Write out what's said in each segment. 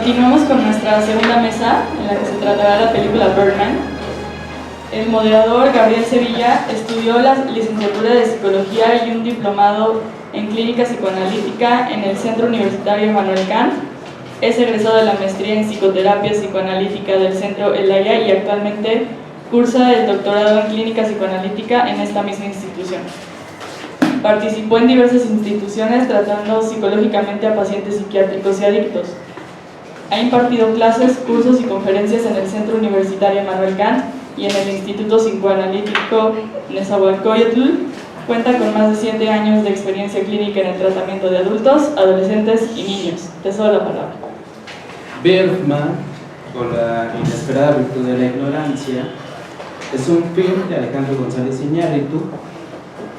Continuamos con nuestra segunda mesa, en la que se tratará la película Birdman. El moderador, Gabriel Sevilla, estudió la licenciatura de Psicología y un diplomado en Clínica Psicoanalítica en el Centro Universitario Immanuel Kant. Es egresado de la maestría en Psicoterapia Psicoanalítica del Centro Elaya y actualmente cursa el doctorado en Clínica Psicoanalítica en esta misma institución. Participó en diversas instituciones tratando psicológicamente a pacientes psiquiátricos y adictos. Ha impartido clases, cursos y conferencias en el Centro Universitario Immanuel Kant y en el Instituto Psicoanalítico Nezahualcóyotl. Cuenta con más de 7 años de experiencia clínica en el tratamiento de adultos, adolescentes y niños. Te cedo la palabra. Birdman, por la inesperada virtud de la ignorancia, es un film de Alejandro González Iñárritu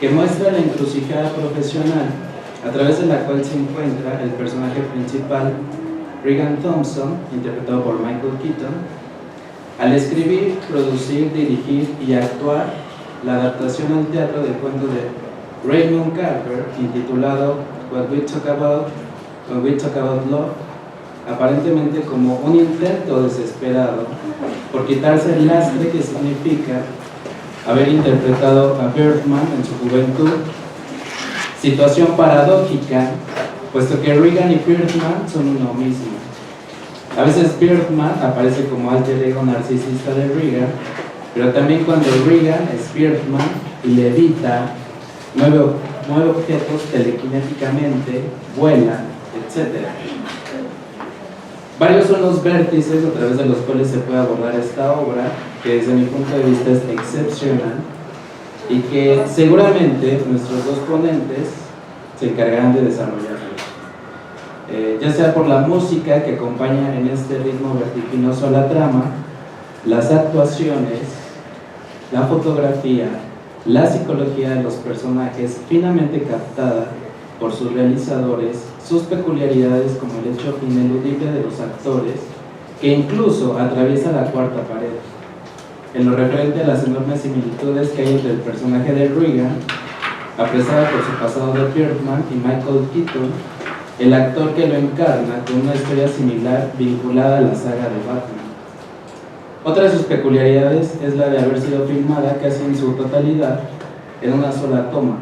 que muestra la encrucijada profesional a través de la cual se encuentra el personaje principal, Regan Thompson, interpretado por Michael Keaton, al escribir, producir, dirigir y actuar la adaptación al teatro del cuento de Raymond Carver intitulado When We Talk About Love, aparentemente como un intento desesperado por quitarse el lastre que significa haber interpretado a Birdman en su juventud, situación paradójica, puesto que Regan y Birdman son uno mismo. A veces Birdman aparece como alter ego narcisista de Regan, pero también cuando Regan es Birdman y levita, mueve objetos telequinéticamente, vuela, etc. Varios son los vértices a través de los cuales se puede abordar esta obra, que desde mi punto de vista es excepcional y que seguramente nuestros dos ponentes se encargarán de desarrollarlo. Ya sea por la música que acompaña en este ritmo vertiginoso a la trama, las actuaciones, la fotografía, la psicología de los personajes finamente captada por sus realizadores, sus peculiaridades como el hecho ineludible de los actores, que incluso atraviesa la cuarta pared. En lo referente a las enormes similitudes que hay entre el personaje de Regan, apresada por su pasado de Birdman, y Michael Keaton, el actor que lo encarna, con una historia similar vinculada a la saga de Batman. Otra de sus peculiaridades es la de haber sido filmada casi en su totalidad en una sola toma,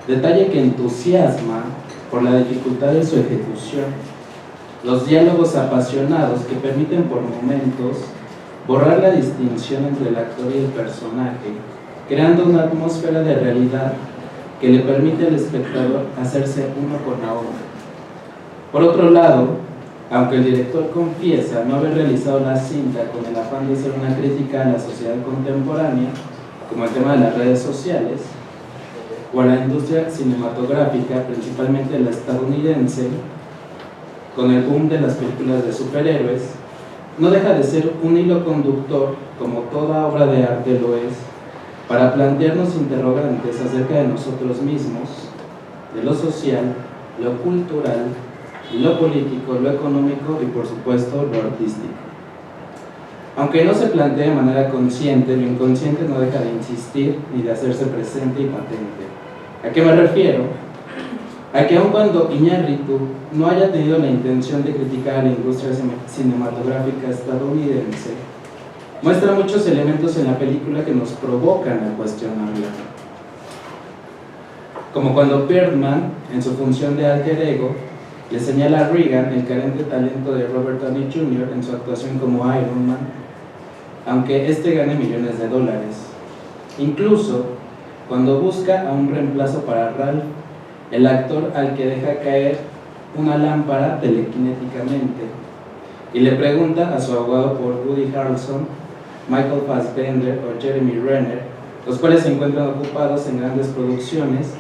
detalle que entusiasma por la dificultad de su ejecución. Los diálogos apasionados que permiten por momentos borrar la distinción entre el actor y el personaje, creando una atmósfera de realidad que le permite al espectador hacerse uno con la obra. Por otro lado, aunque el director confiesa no haber realizado la cinta con el afán de ser una crítica a la sociedad contemporánea, como el tema de las redes sociales, o a la industria cinematográfica, principalmente la estadounidense, con el boom de las películas de superhéroes, no deja de ser un hilo conductor, como toda obra de arte lo es, para plantearnos interrogantes acerca de nosotros mismos, de lo social, lo cultural, lo político, lo económico y por supuesto lo artístico. Aunque no se plantee de manera consciente, lo inconsciente no deja de insistir ni de hacerse presente y patente. ¿A qué me refiero? A que aun cuando Iñárritu no haya tenido la intención de criticar a la industria cinematográfica estadounidense, muestra muchos elementos en la película que nos provocan a cuestionarla. Como cuando Birdman, en su función de alter ego, le señala a Regan el carente talento de Robert Downey Jr. en su actuación como Iron Man, aunque este gane millones de dólares. Incluso cuando busca a un reemplazo para Ralph, el actor al que deja caer una lámpara telequinéticamente, y le pregunta a su abogado por Woody Harrelson, Michael Fassbender o Jeremy Renner, los cuales se encuentran ocupados en grandes producciones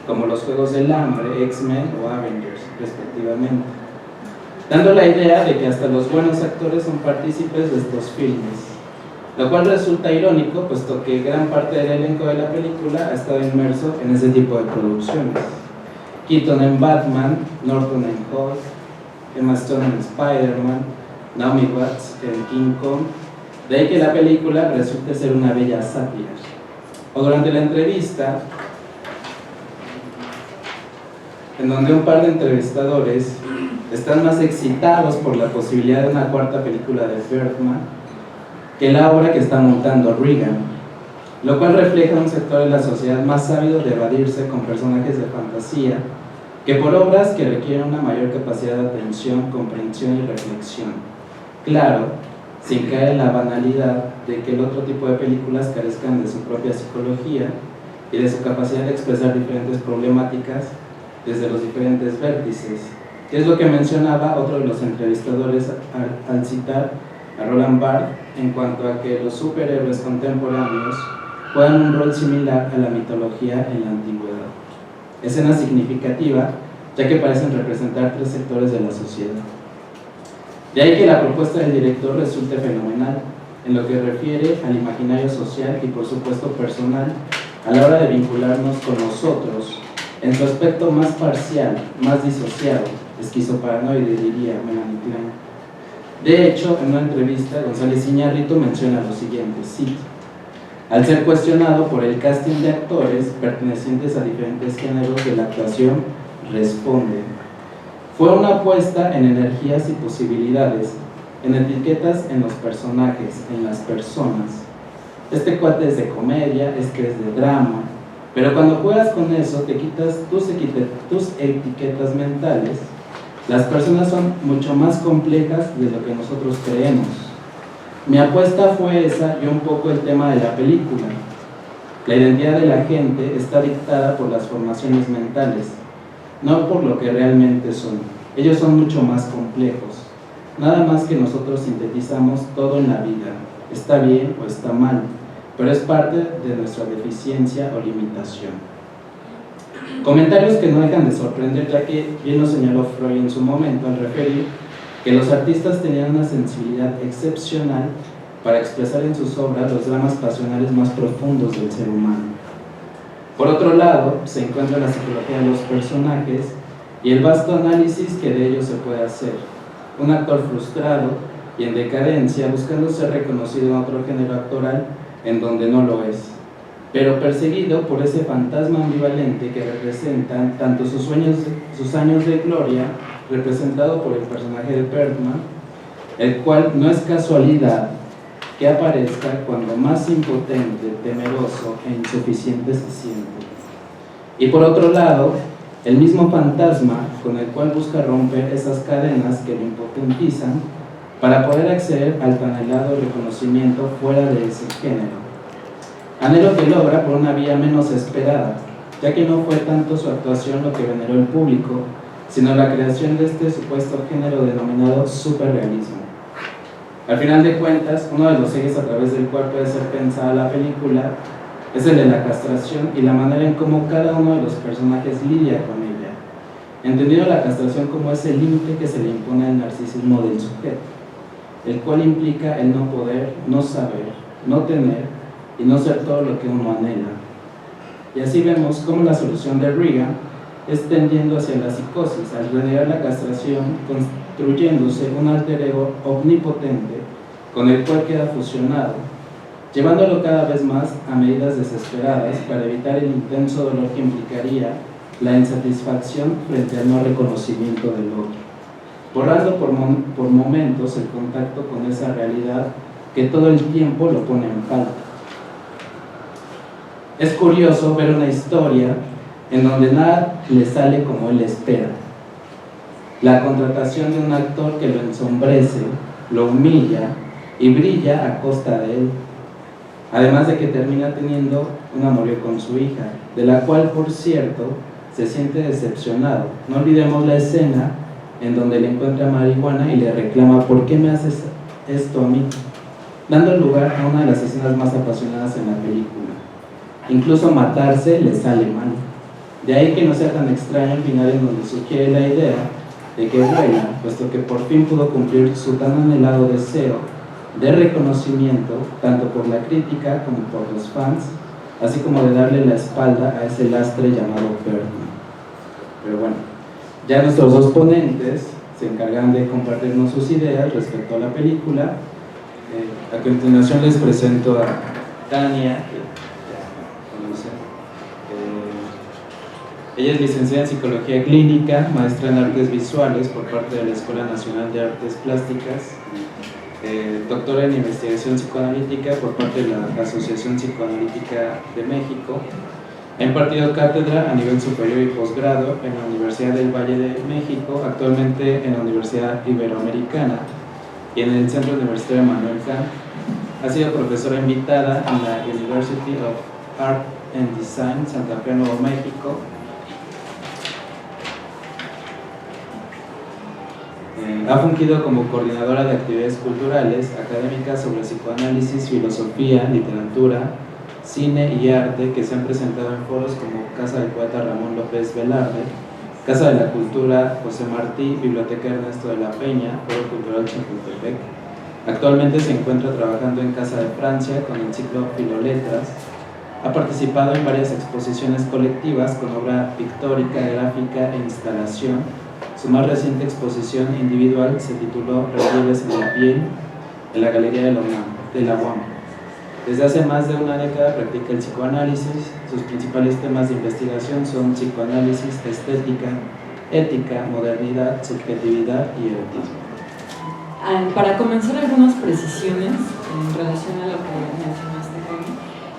como los Juegos del Hambre, X-Men o Avengers, respectivamente, dando la idea de que hasta los buenos actores son partícipes de estos filmes, lo cual resulta irónico, puesto que gran parte del elenco de la película ha estado inmerso en ese tipo de producciones. Keaton en Batman, Norton en Hulk, Emma Stone en Spider-Man, Naomi Watts en King Kong, de ahí que la película resulte ser una bella sátira. O durante la entrevista, en donde un par de entrevistadores están más excitados por la posibilidad de una cuarta película de Bergman que la obra que está montando Reagan, lo cual refleja un sector de la sociedad más ávido de evadirse con personajes de fantasía que por obras que requieren una mayor capacidad de atención, comprensión y reflexión. Claro, sin caer en la banalidad de que el otro tipo de películas carezcan de su propia psicología y de su capacidad de expresar diferentes problemáticas desde los diferentes vértices, que es lo que mencionaba otro de los entrevistadores al citar a Roland Barthes en cuanto a que los superhéroes contemporáneos juegan un rol similar a la mitología en la antigüedad. Escena significativa, ya que parecen representar tres sectores de la sociedad. De ahí que la propuesta del director resulte fenomenal en lo que refiere al imaginario social y por supuesto personal a la hora de vincularnos con nosotros en su aspecto más parcial, más disociado, esquizoparanoide, diría Melanie Klein. De hecho, en una entrevista, González Iñárritu menciona lo siguiente, cito: al ser cuestionado por el casting de actores pertenecientes a diferentes géneros de la actuación, responde: fue una apuesta en energías y posibilidades, en etiquetas en los personajes, en las personas. Este cuate es de comedia, este es de drama, pero cuando juegas con eso te quitas tus etiquetas mentales. Las personas son mucho más complejas de lo que nosotros creemos. Mi apuesta fue esa y un poco el tema de la película. La identidad de la gente está dictada por las formaciones mentales, no por lo que realmente son. Ellos son mucho más complejos. Nada más que nosotros sintetizamos todo en la vida. Está bien o está mal, pero es parte de nuestra deficiencia o limitación. Comentarios que no dejan de sorprender, ya que bien lo señaló Freud en su momento al referir que los artistas tenían una sensibilidad excepcional para expresar en sus obras los dramas pasionales más profundos del ser humano. Por otro lado, se encuentra la psicología de los personajes y el vasto análisis que de ellos se puede hacer. Un actor frustrado y en decadencia buscando ser reconocido en otro género actoral en donde no lo es, pero perseguido por ese fantasma ambivalente que representan tanto sus años de gloria, representado por el personaje de Bergman, el cual no es casualidad que aparezca cuando más impotente, temeroso e insuficiente se siente. Y por otro lado, el mismo fantasma con el cual busca romper esas cadenas que lo impotentizan para poder acceder al tan anhelado reconocimiento fuera de ese género. Anhelo que logra por una vía menos esperada, ya que no fue tanto su actuación lo que veneró el público, sino la creación de este supuesto género denominado superrealismo. Al final de cuentas, uno de los ejes a través del cual puede ser pensada la película es el de la castración y la manera en cómo cada uno de los personajes lidia con ella, entendiendo la castración como ese límite que se le impone al narcisismo del sujeto, el cual implica el no poder, no saber, no tener y no ser todo lo que uno anhela. Y así vemos cómo la solución de Reagan es tendiendo hacia la psicosis, al renegar la castración, construyéndose un alter ego omnipotente con el cual queda fusionado, llevándolo cada vez más a medidas desesperadas para evitar el intenso dolor que implicaría la insatisfacción frente al no reconocimiento del otro, borrando por momentos el contacto con esa realidad que todo el tiempo lo pone en falta. Es curioso ver una historia en donde nada le sale como él espera. La contratación de un actor que lo ensombrece, lo humilla y brilla a costa de él. Además de que termina teniendo un amorío con su hija, de la cual, por cierto, se siente decepcionado. No olvidemos la escena en donde le encuentra marihuana y le reclama: ¿por qué me haces esto a mí?, dando lugar a una de las escenas más apasionadas en la película. Incluso matarse le sale mal. De ahí que no sea tan extraño el final en donde sugiere la idea de que vuela, puesto que por fin pudo cumplir su tan anhelado deseo de reconocimiento, tanto por la crítica como por los fans, así como de darle la espalda a ese lastre llamado Bergman. Pero bueno, ya nuestros dos ponentes se encargan de compartirnos sus ideas respecto a la película. A continuación les presento a Tania, que ya conocen, Ella es licenciada en Psicología Clínica, maestra en Artes Visuales por parte de la Escuela Nacional de Artes Plásticas, doctora en Investigación Psicoanalítica por parte de la Asociación Psicoanalítica de México. Ha impartido cátedra a nivel superior y posgrado en la Universidad del Valle de México, actualmente en la Universidad Iberoamericana y en el Centro Universitario Manuel Kant. Ha sido profesora invitada en la University of Art and Design, Santa Fe, Nuevo México. Ha fungido como coordinadora de actividades culturales, académicas sobre psicoanálisis, filosofía, literatura, cine y arte que se han presentado en foros como Casa del Poeta Ramón López Velarde, Casa de la Cultura José Martí, Biblioteca Ernesto de la Peña, Foro Cultural Chapultepec. Actualmente se encuentra trabajando en Casa de Francia con el ciclo Filoletras. Ha participado en varias exposiciones colectivas con obra pictórica, gráfica e instalación. Su más reciente exposición individual se tituló Relieves en la piel, en la Galería de la UAM. Desde hace más de una década practica el psicoanálisis. Sus principales temas de investigación son psicoanálisis, estética, ética, modernidad, subjetividad y erotismo. Para comenzar, algunas precisiones en relación a lo que mencionaste,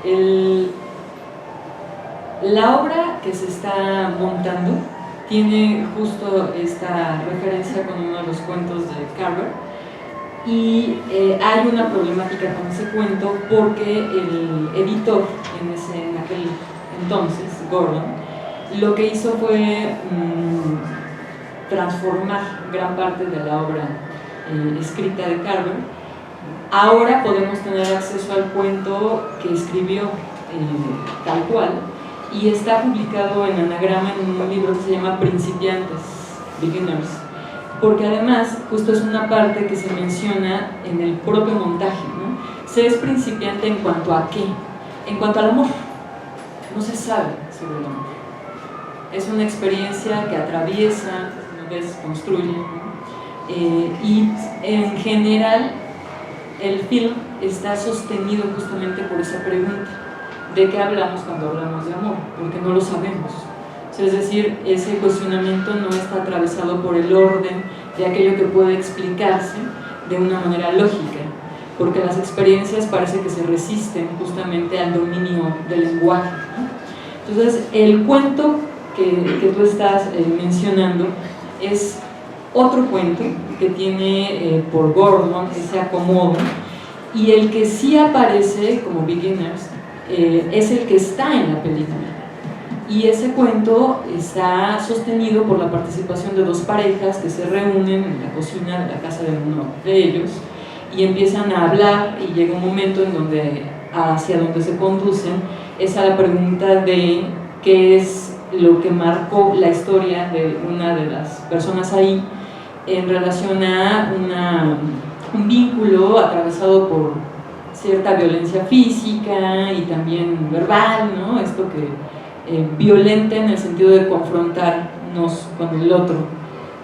Jaime. La obra que se está montando tiene justo esta referencia con uno de los cuentos de Carver, y hay una problemática con ese cuento porque el editor en aquel entonces, Gordon, lo que hizo fue transformar gran parte de la obra escrita de Carver. Ahora podemos tener acceso al cuento que escribió tal cual, y está publicado en anagrama en un libro que se llama Principiantes, Beginners, porque además justo es una parte que se menciona en el propio montaje, ¿no? Se es principiante en cuanto a ¿qué? En cuanto al amor. No se sabe sobre el amor. Es una experiencia que atraviesa, construye, ¿no? Y en general el film está sostenido justamente por esa pregunta: ¿de qué hablamos cuando hablamos de amor? Porque no lo sabemos. Es decir, ese cuestionamiento no está atravesado por el orden de aquello que puede explicarse de una manera lógica, porque las experiencias parece que se resisten justamente al dominio del lenguaje, ¿no? Entonces, el cuento que tú estás mencionando es otro cuento que tiene por Gordon ese acomodo, y el que sí aparece como Beginners es el que está en la película. Y ese cuento está sostenido por la participación de dos parejas que se reúnen en la cocina de la casa de uno de ellos y empiezan a hablar, y llega un momento en donde hacia donde se conducen es a la pregunta de qué es lo que marcó la historia de una de las personas ahí en relación a un vínculo atravesado por cierta violencia física y también verbal, ¿no? Esto que violenta en el sentido de confrontarnos con el otro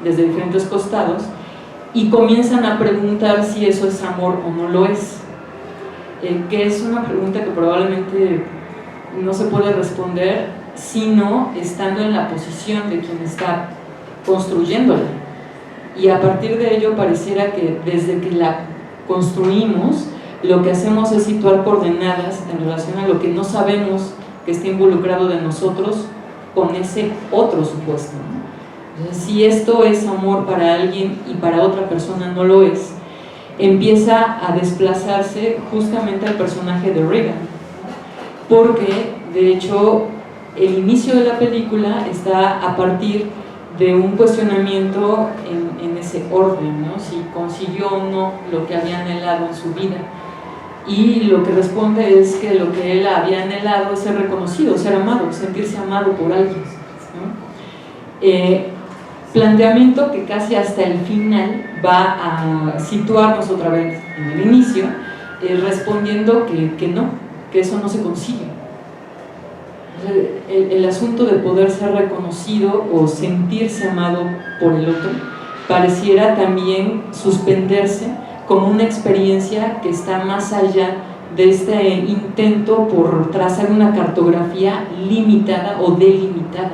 desde diferentes costados, y comienzan a preguntar si eso es amor o no lo es, que es una pregunta que probablemente no se puede responder sino estando en la posición de quien está construyéndola, y a partir de ello pareciera que desde que la construimos lo que hacemos es situar coordenadas en relación a lo que no sabemos que está involucrado de nosotros con ese otro supuesto, ¿no? Entonces, si esto es amor para alguien y para otra persona no lo es, empieza a desplazarse justamente al personaje de Regan, porque de hecho el inicio de la película está a partir de un cuestionamiento en ese orden, ¿no? Si consiguió o no lo que había anhelado en su vida. Y lo que responde es que lo que él había anhelado es ser reconocido, ser amado, sentirse amado por alguien, ¿no? Planteamiento que casi hasta el final va a situarnos otra vez en el inicio, respondiendo que no, que eso no se consigue. El asunto de poder ser reconocido o sentirse amado por el otro pareciera también suspenderse como una experiencia que está más allá de este intento por trazar una cartografía limitada o delimitada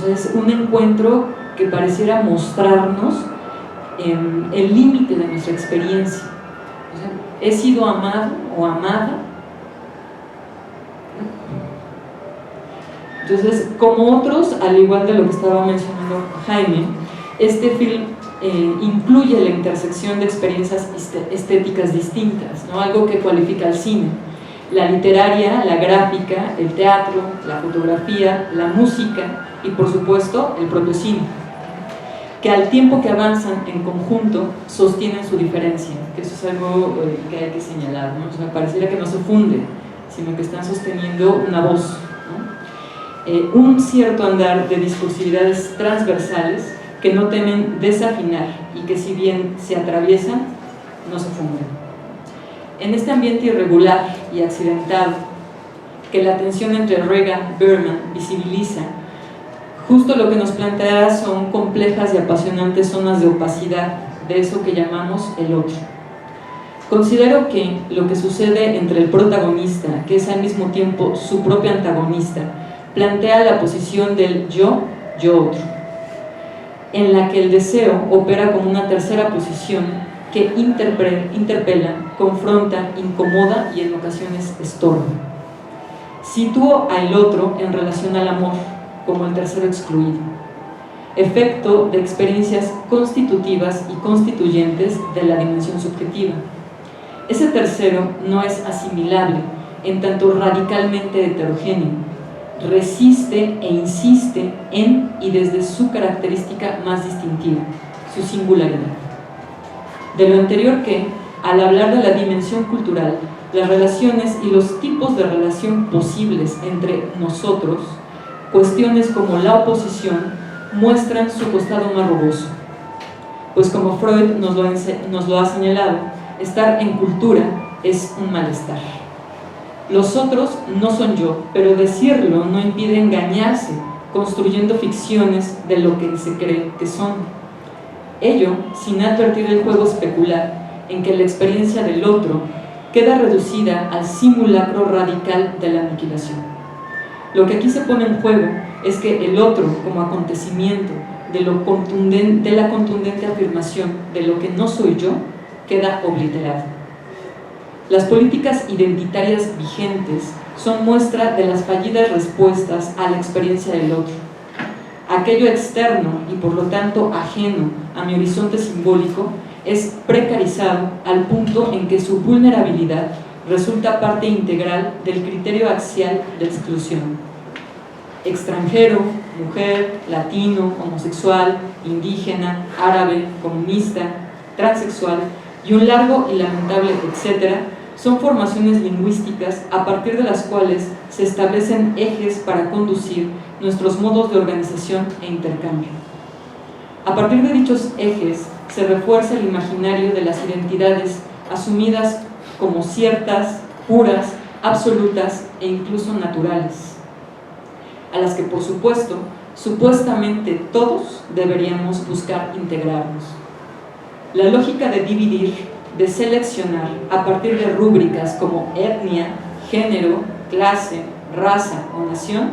sea, es un encuentro que pareciera mostrarnos el límite de nuestra experiencia. O sea, he sido amado o amada. Entonces, como otros, al igual de lo que estaba mencionando Jaime, este film incluye la intersección de experiencias estéticas distintas, ¿no? Algo que cualifica al cine: la literaria, la gráfica, el teatro, la fotografía, la música y, por supuesto, el propio cine, que al tiempo que avanzan en conjunto sostienen su diferencia, que eso es algo que hay que señalar, ¿no? O sea, pareciera que no se funden, sino que están sosteniendo una voz, ¿no? Un cierto andar de discursividades transversales que no temen desafinar y que, si bien se atraviesan, no se funden. En este ambiente irregular y accidentado que la tensión entre Reagan y Berman visibiliza, justo lo que nos plantea son complejas y apasionantes zonas de opacidad de eso que llamamos el otro. Considero que lo que sucede entre el protagonista, que es al mismo tiempo su propio antagonista, plantea la posición del yo otro, en la que el deseo opera como una tercera posición que interpela, confronta, incomoda y en ocasiones estorba. Sitúo al otro en relación al amor como el tercero excluido, efecto de experiencias constitutivas y constituyentes de la dimensión subjetiva. Ese tercero no es asimilable, en tanto radicalmente heterogéneo, resiste e insiste en y desde su característica más distintiva, su singularidad. De lo anterior que, al hablar de la dimensión cultural, las relaciones y los tipos de relación posibles entre nosotros, cuestiones como la oposición muestran su costado más rugoso, pues como Freud nos lo ha señalado, estar en cultura es un malestar. Los otros no son yo, pero decirlo no impide engañarse, construyendo ficciones de lo que se cree que son. Ello sin advertir el juego especular en que la experiencia del otro queda reducida al simulacro radical de la aniquilación. Lo que aquí se pone en juego es que el otro, como acontecimiento de la contundente afirmación de lo que no soy yo, queda obliterado. Las políticas identitarias vigentes son muestra de las fallidas respuestas a la experiencia del otro. Aquello externo y por lo tanto ajeno a mi horizonte simbólico es precarizado al punto en que su vulnerabilidad resulta parte integral del criterio axial de exclusión. Extranjero, mujer, latino, homosexual, indígena, árabe, comunista, transexual y un largo y lamentable etcétera son formaciones lingüísticas a partir de las cuales se establecen ejes para conducir nuestros modos de organización e intercambio. A partir de dichos ejes se refuerza el imaginario de las identidades asumidas como ciertas, puras, absolutas e incluso naturales, a las que por supuesto, supuestamente todos deberíamos buscar integrarnos. La lógica de dividir, de seleccionar a partir de rúbricas como etnia, género, clase, raza o nación,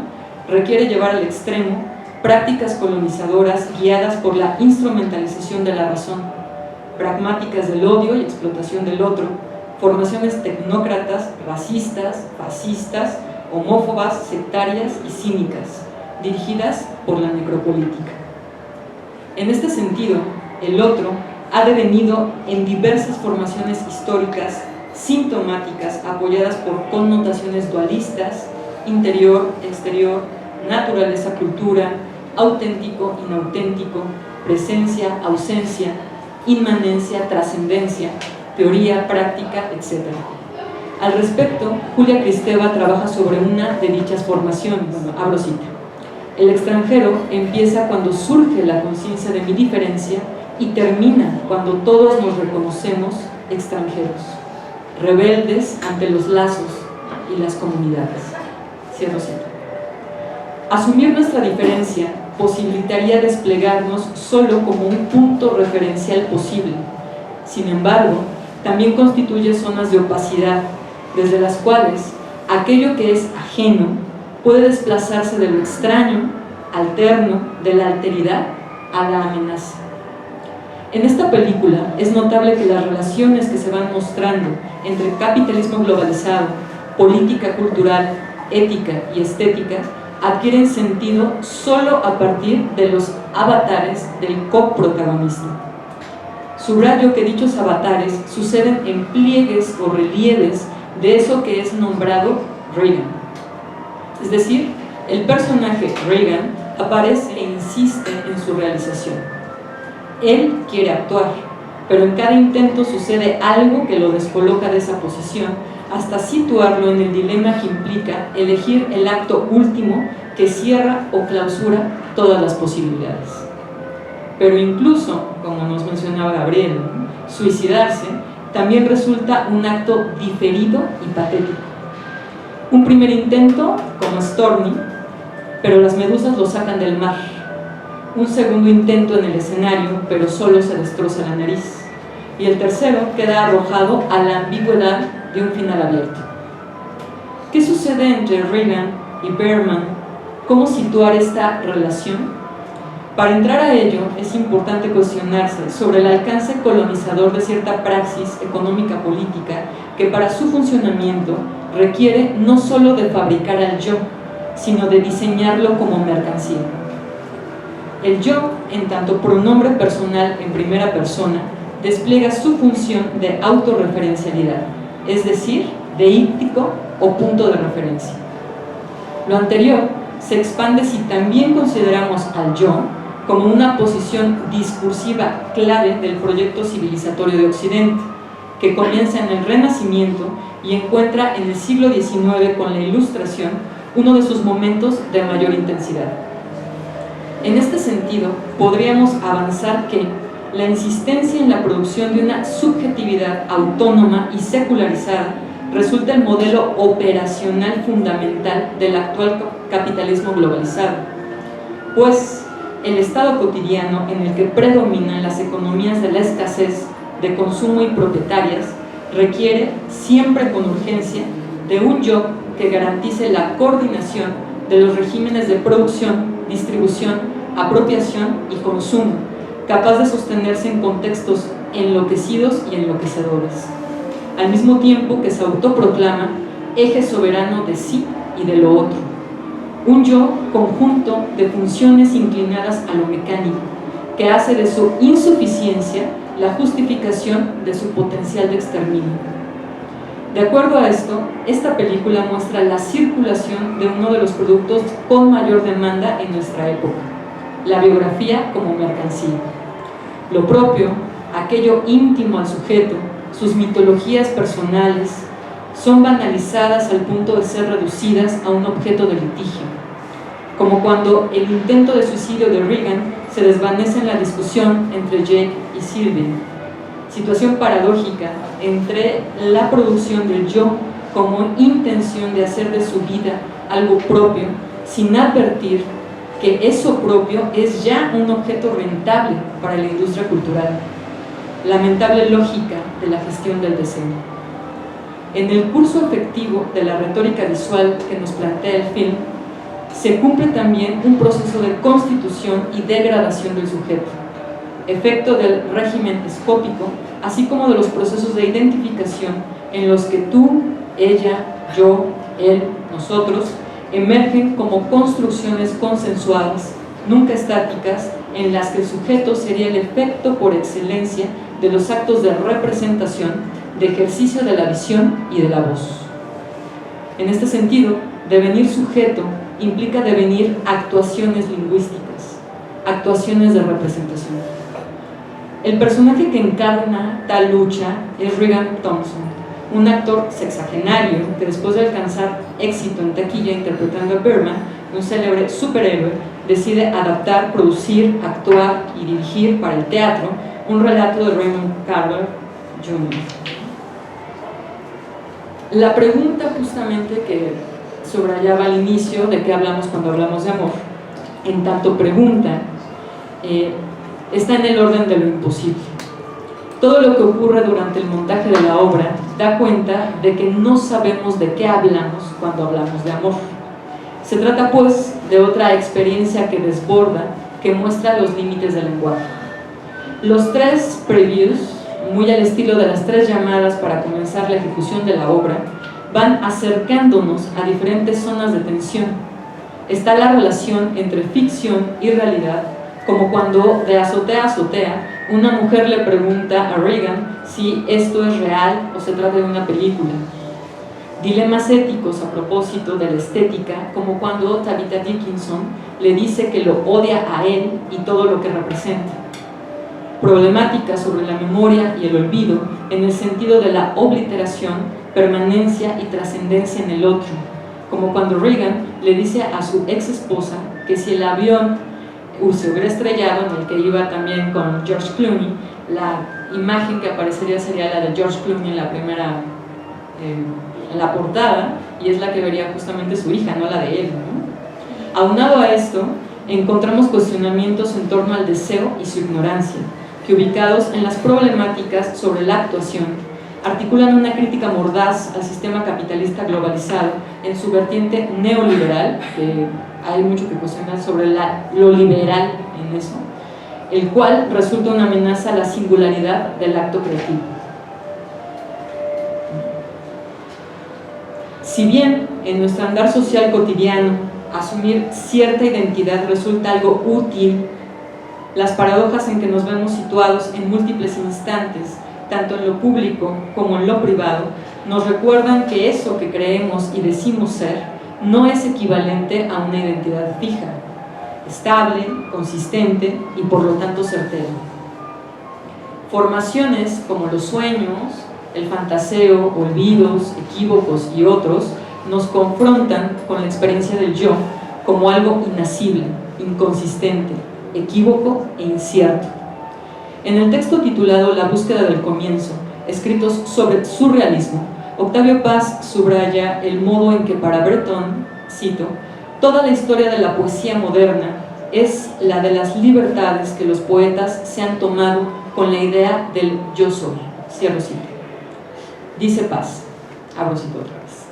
requiere llevar al extremo prácticas colonizadoras guiadas por la instrumentalización de la razón, pragmáticas del odio y explotación del otro, formaciones tecnócratas, racistas, fascistas, homófobas, sectarias y cínicas, dirigidas por la necropolítica. En este sentido, el otro ha devenido en diversas formaciones históricas sintomáticas apoyadas por connotaciones dualistas, interior, exterior, naturaleza, cultura, auténtico, inauténtico, presencia, ausencia, inmanencia, trascendencia, teoría, práctica, etc. Al respecto, Julia Kristeva trabaja sobre una de dichas formaciones. Abro cita. El extranjero empieza cuando surge la conciencia de mi diferencia y termina cuando todos nos reconocemos extranjeros, rebeldes ante los lazos y las comunidades. Cierro cita. Asumir nuestra diferencia posibilitaría desplegarnos solo como un punto referencial posible. Sin embargo, también constituye zonas de opacidad, desde las cuales aquello que es ajeno puede desplazarse de lo extraño alterno de la alteridad a la amenaza. En esta película es notable que las relaciones que se van mostrando entre capitalismo globalizado, política cultural, ética y estética adquieren sentido solo a partir de los avatares del coprotagonista. Subrayo que dichos avatares suceden en pliegues o relieves de eso que es nombrado Reagan. Es decir, el personaje Reagan aparece e insiste en su realización. Él quiere actuar, pero en cada intento sucede algo que lo descoloca de esa posición hasta situarlo en el dilema que implica elegir el acto último que cierra o clausura todas las posibilidades. Pero incluso, como nos mencionaba Gabriel, suicidarse también resulta un acto diferido y patético. Un primer intento, como Stormy, pero las medusas lo sacan del mar. Un segundo intento en el escenario, pero solo se destroza la nariz. Y el tercero queda arrojado a la ambigüedad de un final abierto. ¿Qué sucede entre Reagan y Berman? ¿Cómo situar esta relación? Para entrar a ello es importante cuestionarse sobre el alcance colonizador de cierta praxis económica política que para su funcionamiento requiere no solo de fabricar al yo, sino de diseñarlo como mercancía. El yo, en tanto pronombre personal en primera persona, despliega su función de autorreferencialidad, es decir, de íptico o punto de referencia. Lo anterior se expande si también consideramos al yo como una posición discursiva clave del proyecto civilizatorio de Occidente, que comienza en el Renacimiento y encuentra en el siglo XIX con la Ilustración uno de sus momentos de mayor intensidad. En este sentido, podríamos avanzar que la insistencia en la producción de una subjetividad autónoma y secularizada resulta el modelo operacional fundamental del actual capitalismo globalizado, pues el estado cotidiano en el que predominan las economías de la escasez, de consumo y propietarias requiere, siempre con urgencia, de un yo que garantice la coordinación de los regímenes de producción, distribución, apropiación y consumo, capaz de sostenerse en contextos enloquecidos y enloquecedores, al mismo tiempo que se autoproclama eje soberano de sí y de lo otro, un yo conjunto de funciones inclinadas a lo mecánico, que hace de su insuficiencia la justificación de su potencial de exterminio. De acuerdo a esto, esta película muestra la circulación de uno de los productos con mayor demanda en nuestra época, la biografía como mercancía. Lo propio, aquello íntimo al sujeto, sus mitologías personales, son banalizadas al punto de ser reducidas a un objeto de litigio, como cuando el intento de suicidio de Reagan se desvanece en la discusión entre Jake y Sylvie, situación paradójica entre la producción del yo como intención de hacer de su vida algo propio, sin advertir que eso propio es ya un objeto rentable para la industria cultural. Lamentable lógica de la gestión del deseo. En el curso efectivo de la retórica visual que nos plantea el film, se cumple también un proceso de constitución y degradación del sujeto, efecto del régimen escópico, así como de los procesos de identificación en los que tú, ella, yo, él, nosotros, emergen como construcciones consensuadas, nunca estáticas, en las que el sujeto sería el efecto por excelencia de los actos de representación, de ejercicio de la visión y de la voz. En este sentido, devenir sujeto implica devenir actuaciones lingüísticas, actuaciones de representación. El personaje que encarna tal lucha es Regan Thompson, un actor sexagenario que después de alcanzar éxito en taquilla interpretando a Berman, un célebre superhéroe, decide adaptar, producir, actuar y dirigir para el teatro un relato de Raymond Carver Jr. La pregunta justamente que subrayaba al inicio de qué hablamos cuando hablamos de amor, en tanto pregunta, está en el orden de lo imposible. Todo lo que ocurre durante el montaje de la obra da cuenta de que no sabemos de qué hablamos cuando hablamos de amor. Se trata pues de otra experiencia que desborda, que muestra los límites del lenguaje. Los 3 previews, muy al estilo de las 3 llamadas para comenzar la ejecución de la obra, van acercándonos a diferentes zonas de tensión. Está la relación entre ficción y realidad, como cuando de azotea a azotea una mujer le pregunta a Regan si esto es real o se trata de una película. Dilemas éticos a propósito de la estética, como cuando Tabitha Dickinson le dice que lo odia a él y todo lo que representa. Problemáticas sobre la memoria y el olvido en el sentido de la obliteración, permanencia y trascendencia en el otro, como cuando Regan le dice a su ex esposa que si el avión se hubiera estrellado, en el que iba también con George Clooney, la imagen que aparecería sería la de George Clooney en la primera, en la portada, y es la que vería justamente su hija, no la de él, ¿no? Aunado a esto, encontramos cuestionamientos en torno al deseo y su ignorancia, que ubicados en las problemáticas sobre la actuación, articulan una crítica mordaz al sistema capitalista globalizado en su vertiente neoliberal, que hay mucho que cuestionar sobre lo liberal en eso, el cual resulta una amenaza a la singularidad del acto creativo. Si bien en nuestro andar social cotidiano asumir cierta identidad resulta algo útil, las paradojas en que nos vemos situados en múltiples instantes, tanto en lo público como en lo privado, nos recuerdan que eso que creemos y decimos ser no es equivalente a una identidad fija, estable, consistente y por lo tanto certera. Formaciones como los sueños, el fantaseo, olvidos, equívocos y otros nos confrontan con la experiencia del yo como algo inasible, inconsistente, equívoco e incierto. En el texto titulado La búsqueda del comienzo, escritos sobre surrealismo, Octavio Paz subraya el modo en que para Breton, cito, toda la historia de la poesía moderna es la de las libertades que los poetas se han tomado con la idea del yo soy. Cierro cito. Dice Paz, abro cito otra vez.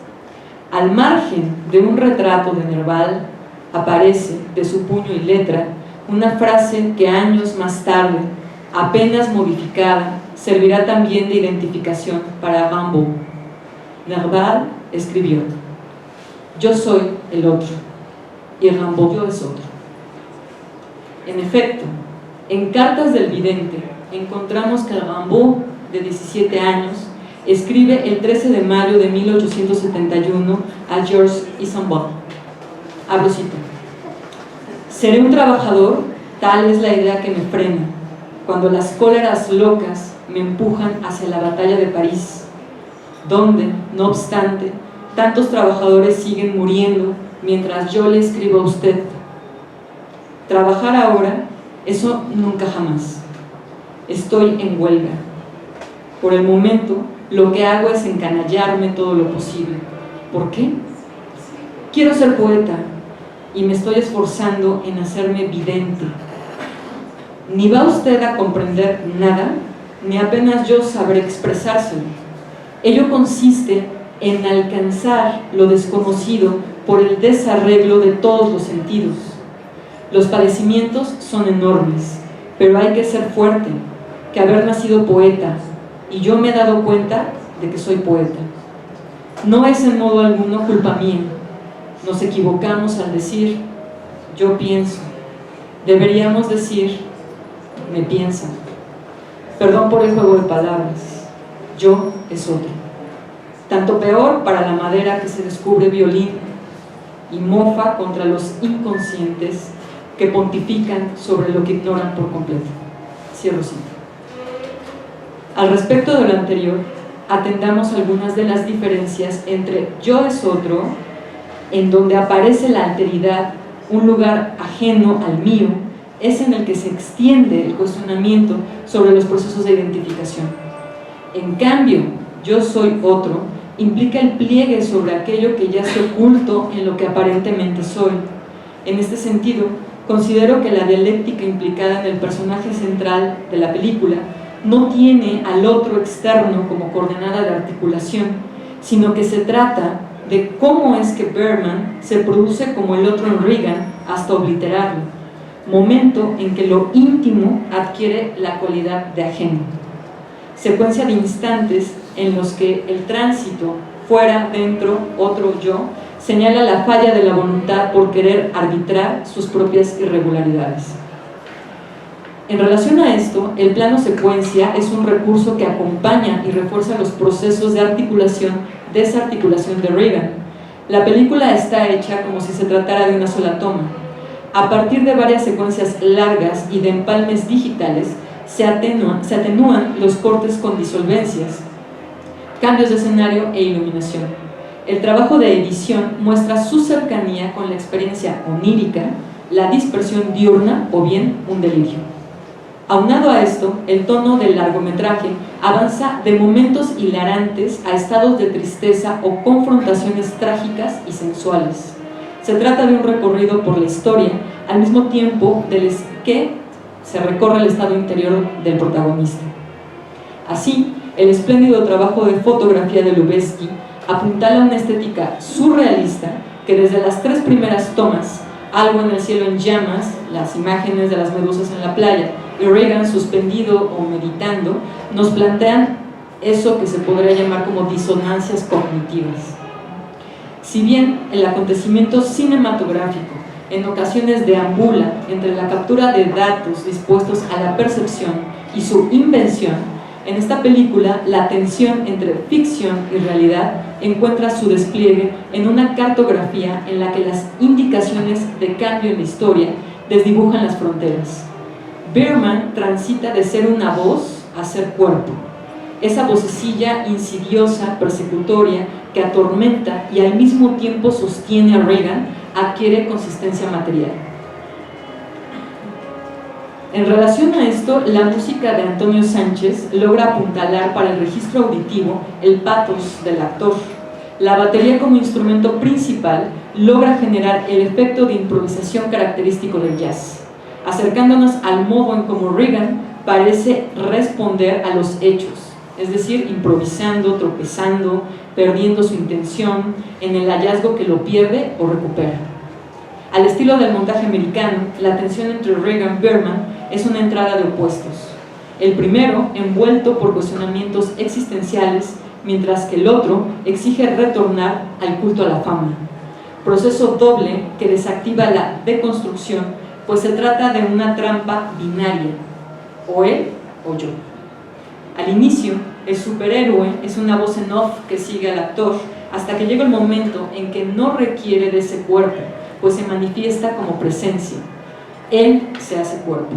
Al margen de un retrato de Nerval, aparece de su puño y letra una frase que años más tarde, apenas modificada, servirá también de identificación para Rimbaud. Nerval escribió: yo soy el otro, y Rimbaud yo es otro. En efecto, en Cartas del Vidente encontramos que Rimbaud, de 17 años, escribe el 13 de mayo de 1871 a Georges Isambard. Abro cita. Seré un trabajador, tal es la idea que me frena, cuando las cóleras locas me empujan hacia la batalla de París, donde, no obstante, tantos trabajadores siguen muriendo mientras yo le escribo a usted. Trabajar ahora, eso nunca jamás. Estoy en huelga. Por el momento, lo que hago es encanallarme todo lo posible. ¿Por qué? Quiero ser poeta y me estoy esforzando en hacerme vidente. Ni va usted a comprender nada, ni apenas yo sabré expresárselo. Ello consiste en alcanzar lo desconocido por el desarreglo de todos los sentidos. Los padecimientos son enormes, pero hay que ser fuerte, que haber nacido poeta, y yo me he dado cuenta de que soy poeta. No es en modo alguno culpa mía. Nos equivocamos al decir yo pienso. Deberíamos decir me piensan. Perdón por el juego de palabras. Yo es otro. Tanto peor para la madera que se descubre violín y mofa contra los inconscientes que pontifican sobre lo que ignoran por completo. Cierro cita. Al respecto de lo anterior, atendamos algunas de las diferencias entre yo es otro, en donde aparece la alteridad, un lugar ajeno al mío, es en el que se extiende el cuestionamiento sobre los procesos de identificación. En cambio, yo soy otro, implica el pliegue sobre aquello que ya se oculto en lo que aparentemente soy. En este sentido, considero que la dialéctica implicada en el personaje central de la película no tiene al otro externo como coordenada de articulación, sino que se trata de cómo es que Berman se produce como el otro en Regan hasta obliterarlo, momento en que lo íntimo adquiere la cualidad de ajeno. Secuencia de instantes en los que el tránsito, fuera, dentro, otro, yo, señala la falla de la voluntad por querer arbitrar sus propias irregularidades. En relación a esto, el plano secuencia es un recurso que acompaña y refuerza los procesos de articulación-desarticulación de Regan. La película está hecha como si se tratara de una sola toma. A partir de varias secuencias largas y de empalmes digitales, se atenúan los cortes con disolvencias, cambios de escenario e iluminación. El trabajo de edición muestra su cercanía con la experiencia onírica, la dispersión diurna o bien un delirio. Aunado a esto, el tono del largometraje avanza de momentos hilarantes a estados de tristeza o confrontaciones trágicas y sensuales. Se trata de un recorrido por la historia, al mismo tiempo que se recorre el estado interior del protagonista. Así, el espléndido trabajo de fotografía de Lubezki apuntala una estética surrealista que desde las 3 primeras tomas, Algo en el cielo en llamas, las imágenes de las medusas en la playa y Regan suspendido o meditando, nos plantean eso que se podría llamar como disonancias cognitivas. Si bien el acontecimiento cinematográfico en ocasiones deambula entre la captura de datos dispuestos a la percepción y su invención, en esta película la tensión entre ficción y realidad encuentra su despliegue en una cartografía en la que las indicaciones de cambio en la historia desdibujan las fronteras. Berman transita de ser una voz a ser cuerpo. Esa vocecilla insidiosa, persecutoria, que atormenta y al mismo tiempo sostiene a Regan, adquiere consistencia material. En relación a esto, la música de Antonio Sánchez logra apuntalar para el registro auditivo el pathos del actor. La batería como instrumento principal logra generar el efecto de improvisación característico del jazz, acercándonos al modo en cómo Regan parece responder a los hechos, es decir, improvisando, tropezando, perdiendo su intención en el hallazgo que lo pierde o recupera. Al estilo del montaje americano, la tensión entre Regan y Berman es una entrada de opuestos. El primero, envuelto por cuestionamientos existenciales, mientras que el otro exige retornar al culto a la fama. Proceso doble que desactiva la deconstrucción, pues se trata de una trampa binaria, o él o yo. Al inicio, el superhéroe es una voz en off que sigue al actor hasta que llega el momento en que no requiere de ese cuerpo, pues se manifiesta como presencia. Él se hace cuerpo.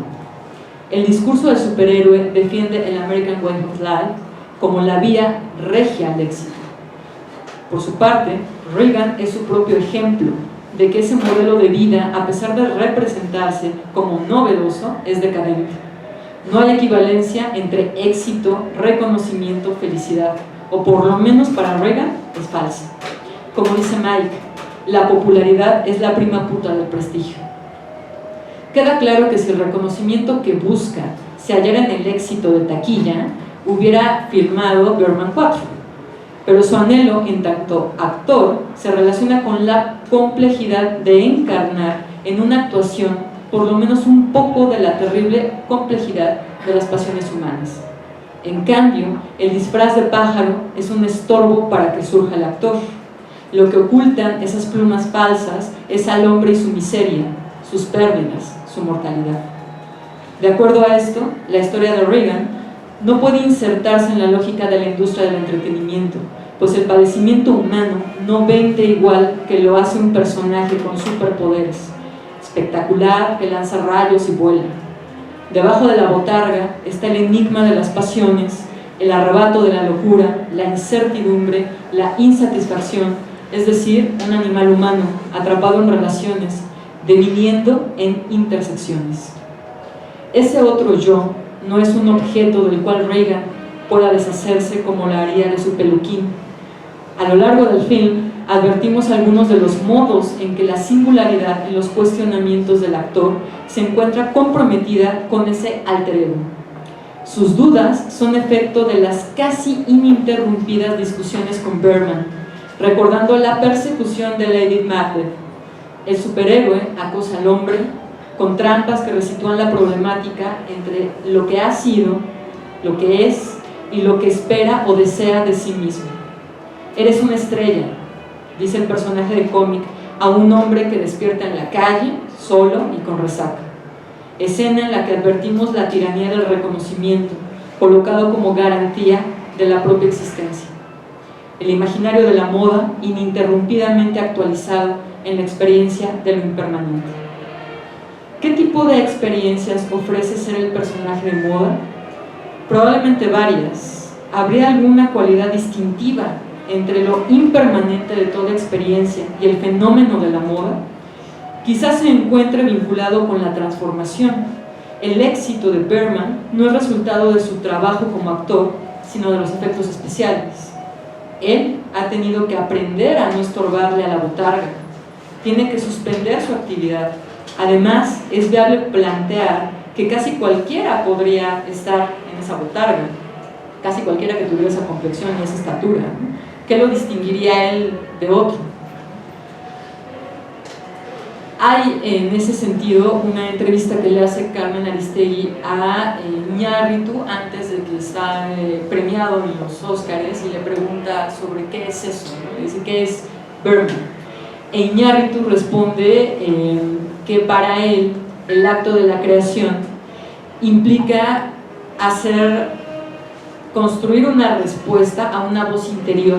El discurso del superhéroe defiende el American Way of Life como la vía regia al éxito. Por su parte, Regan es su propio ejemplo de que ese modelo de vida, a pesar de representarse como novedoso, es decadente. No hay equivalencia entre éxito, reconocimiento, felicidad, o por lo menos para Regan es falsa. Como dice Mike, la popularidad es la prima puta del prestigio. Queda claro que si el reconocimiento que busca se hallara en el éxito de taquilla, hubiera firmado Berman 4, pero su anhelo en tanto actor se relaciona con la complejidad de encarnar en una actuación por lo menos un poco de la terrible complejidad de las pasiones humanas. En cambio, el disfraz de pájaro es un estorbo para que surja el actor. Lo que ocultan esas plumas falsas es al hombre y su miseria, sus pérdidas, su mortalidad. De acuerdo a esto, la historia de Regan no puede insertarse en la lógica de la industria del entretenimiento, pues el padecimiento humano no vende igual que lo hace un personaje con superpoderes, espectacular, que lanza rayos y vuela. Debajo de la botarga está el enigma de las pasiones, el arrebato de la locura, la incertidumbre, la insatisfacción, es decir, un animal humano atrapado en relaciones, deviniendo en intersecciones. Ese otro yo no es un objeto del cual Regan pueda deshacerse como lo haría de su peluquín. A lo largo del film advertimos algunos de los modos en que la singularidad en los cuestionamientos del actor se encuentra comprometida con ese alter ego. Sus dudas son efecto de las casi ininterrumpidas discusiones con Berman, recordando la persecución de Lady Macbeth. El superhéroe acosa al hombre con trampas que resitúan la problemática entre lo que ha sido, lo que es y lo que espera o desea de sí mismo. Eres una estrella, dice el personaje de cómic a un hombre que despierta en la calle, solo y con resaca. Escena en la que advertimos la tiranía del reconocimiento, colocado como garantía de la propia existencia. El imaginario de la moda, ininterrumpidamente actualizado en la experiencia de lo impermanente. ¿Qué tipo de experiencias ofrece ser el personaje de moda? Probablemente varias. ¿Habría alguna cualidad distintiva entre lo impermanente de toda experiencia y el fenómeno de la moda? Quizás se encuentre vinculado con la transformación. El éxito de Bergman no es resultado de su trabajo como actor, sino de los efectos especiales. Él ha tenido que aprender a no estorbarle a la botarga, tiene que suspender su actividad. Además, es viable plantear que casi cualquiera podría estar en esa botarga, casi cualquiera que tuviera esa complexión y esa estatura, ¿no? ¿Qué lo distinguiría él de otro? Hay en ese sentido una entrevista que le hace Carmen Aristegui a Iñárritu antes de que está premiado en los Óscares, y le pregunta sobre qué es eso, ¿no? Le dice, ¿qué es Bergman? E Iñárritu responde que para él el acto de la creación implica construir una respuesta a una voz interior.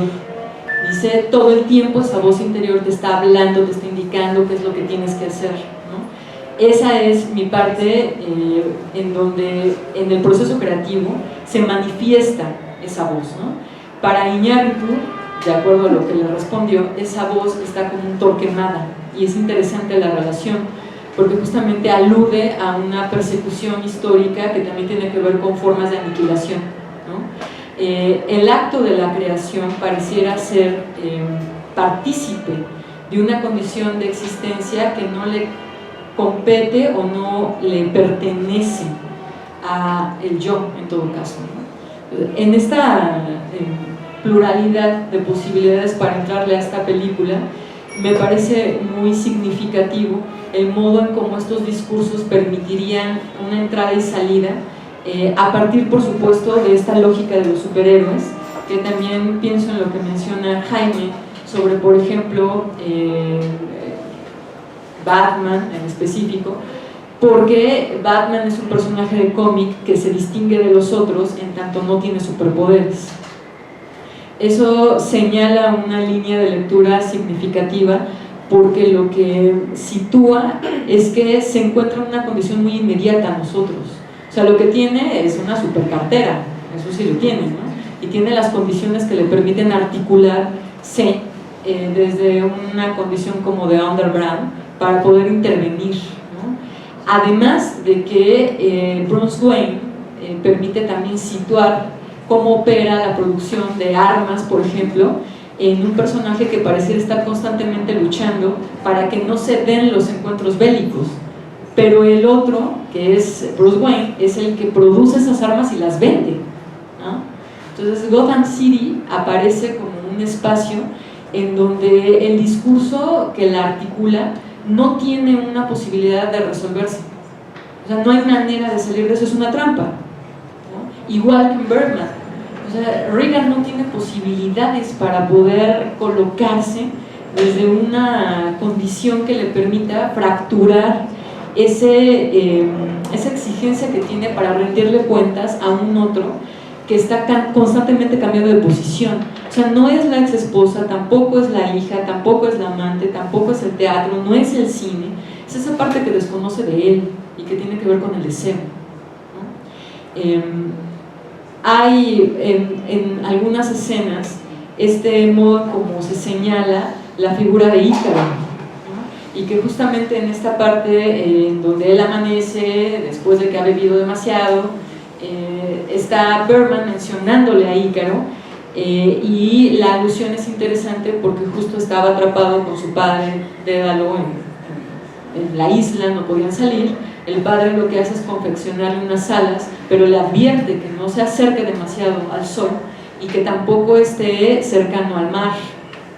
Dice, todo el tiempo esa voz interior te está hablando, te está indicando qué es lo que tienes que hacer, ¿no? Esa es mi parte en donde en el proceso creativo se manifiesta esa voz, ¿no? Para Iñárritu, de acuerdo a lo que le respondió, esa voz está como un Torquemada, y es interesante la relación porque justamente alude a una persecución histórica que también tiene que ver con formas de aniquilación, ¿no? El acto de la creación pareciera ser partícipe de una condición de existencia que no le compete o no le pertenece a el yo, en todo caso, ¿no? En esta pluralidad de posibilidades para entrarle a esta película, me parece muy significativo el modo en cómo estos discursos permitirían una entrada y salida, a partir, por supuesto, de esta lógica de los superhéroes, que también pienso en lo que menciona Jaime sobre, por ejemplo, Batman en específico, porque Batman es un personaje de cómic que se distingue de los otros en tanto no tiene superpoderes. Eso señala una línea de lectura significativa, porque lo que sitúa es que se encuentra en una condición muy inmediata a nosotros. O sea, lo que tiene es una supercartera, eso sí lo tiene, ¿no? Y tiene las condiciones que le permiten articularse desde una condición como de underground para poder intervenir, ¿no? Además de que Bruce Wayne permite también situar cómo opera la producción de armas, por ejemplo, en un personaje que pareciera estar constantemente luchando para que no se den los encuentros bélicos, pero el otro, que es Bruce Wayne, es el que produce esas armas y las vende, ¿no? Entonces Gotham City aparece como un espacio en donde el discurso que la articula no tiene una posibilidad de resolverse. O sea, no hay manera de salir de eso, es una trampa, ¿no? Igual que en Bergman. O sea, Reagan no tiene posibilidades para poder colocarse desde una condición que le permita fracturar esa exigencia que tiene para rendirle cuentas a un otro que está constantemente cambiando de posición. O sea, no es la ex esposa, tampoco es la hija, tampoco es la amante, tampoco es el teatro, no es el cine, es esa parte que desconoce de él y que tiene que ver con el deseo, ¿no? Hay en algunas escenas este modo como se señala la figura de Ícaro, ¿no? Y que justamente en esta parte en donde él amanece después de que ha bebido demasiado, está Bergman mencionándole a Ícaro, y la alusión es interesante porque justo estaba atrapado con su padre Dédalo en la isla, no podían salir. El padre lo que hace es confeccionarle unas alas, pero le advierte que no se acerque demasiado al sol y que tampoco esté cercano al mar,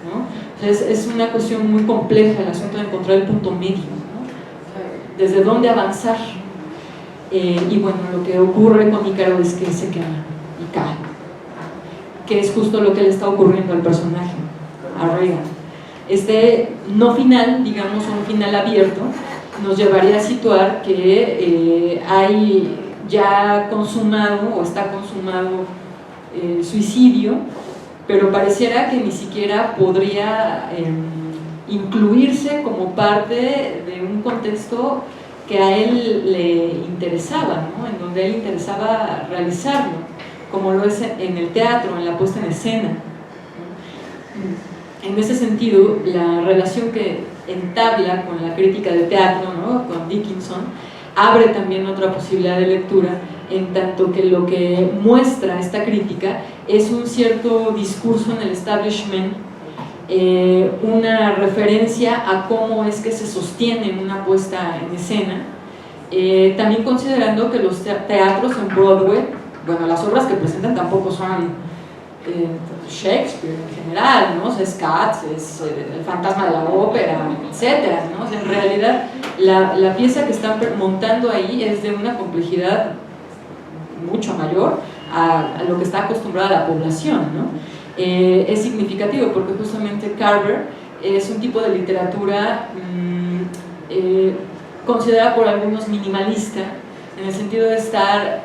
¿no? Entonces, es una cuestión muy compleja el asunto de encontrar el punto medio, ¿no? Desde dónde avanzar. Y bueno, lo que ocurre con Ícaro es que se quema y cae, que es justo lo que le está ocurriendo al personaje, a Regan. Este no final, digamos un final abierto, nos llevaría a situar que hay ya consumado o está consumado suicidio, pero pareciera que ni siquiera podría incluirse como parte de un contexto que a él le interesaba, ¿no? En donde a él le interesaba realizarlo, como lo es en el teatro, en la puesta en escena, ¿no? En ese sentido, la relación que entabla con la crítica de teatro, ¿no? Con Dickinson, abre también otra posibilidad de lectura, en tanto que lo que muestra esta crítica es un cierto discurso en el establishment, una referencia a cómo es que se sostiene una puesta en escena, también considerando que los teatros en Broadway, bueno, las obras que presentan tampoco son Shakespeare en general, ¿no? Es Cats, es El fantasma de la ópera, etcétera, ¿no? O sea, en realidad la pieza que están montando ahí es de una complejidad mucho mayor a lo que está acostumbrada la población, ¿no? Es significativo porque justamente Carver es un tipo de literatura considerada por algunos minimalista, en el sentido de estar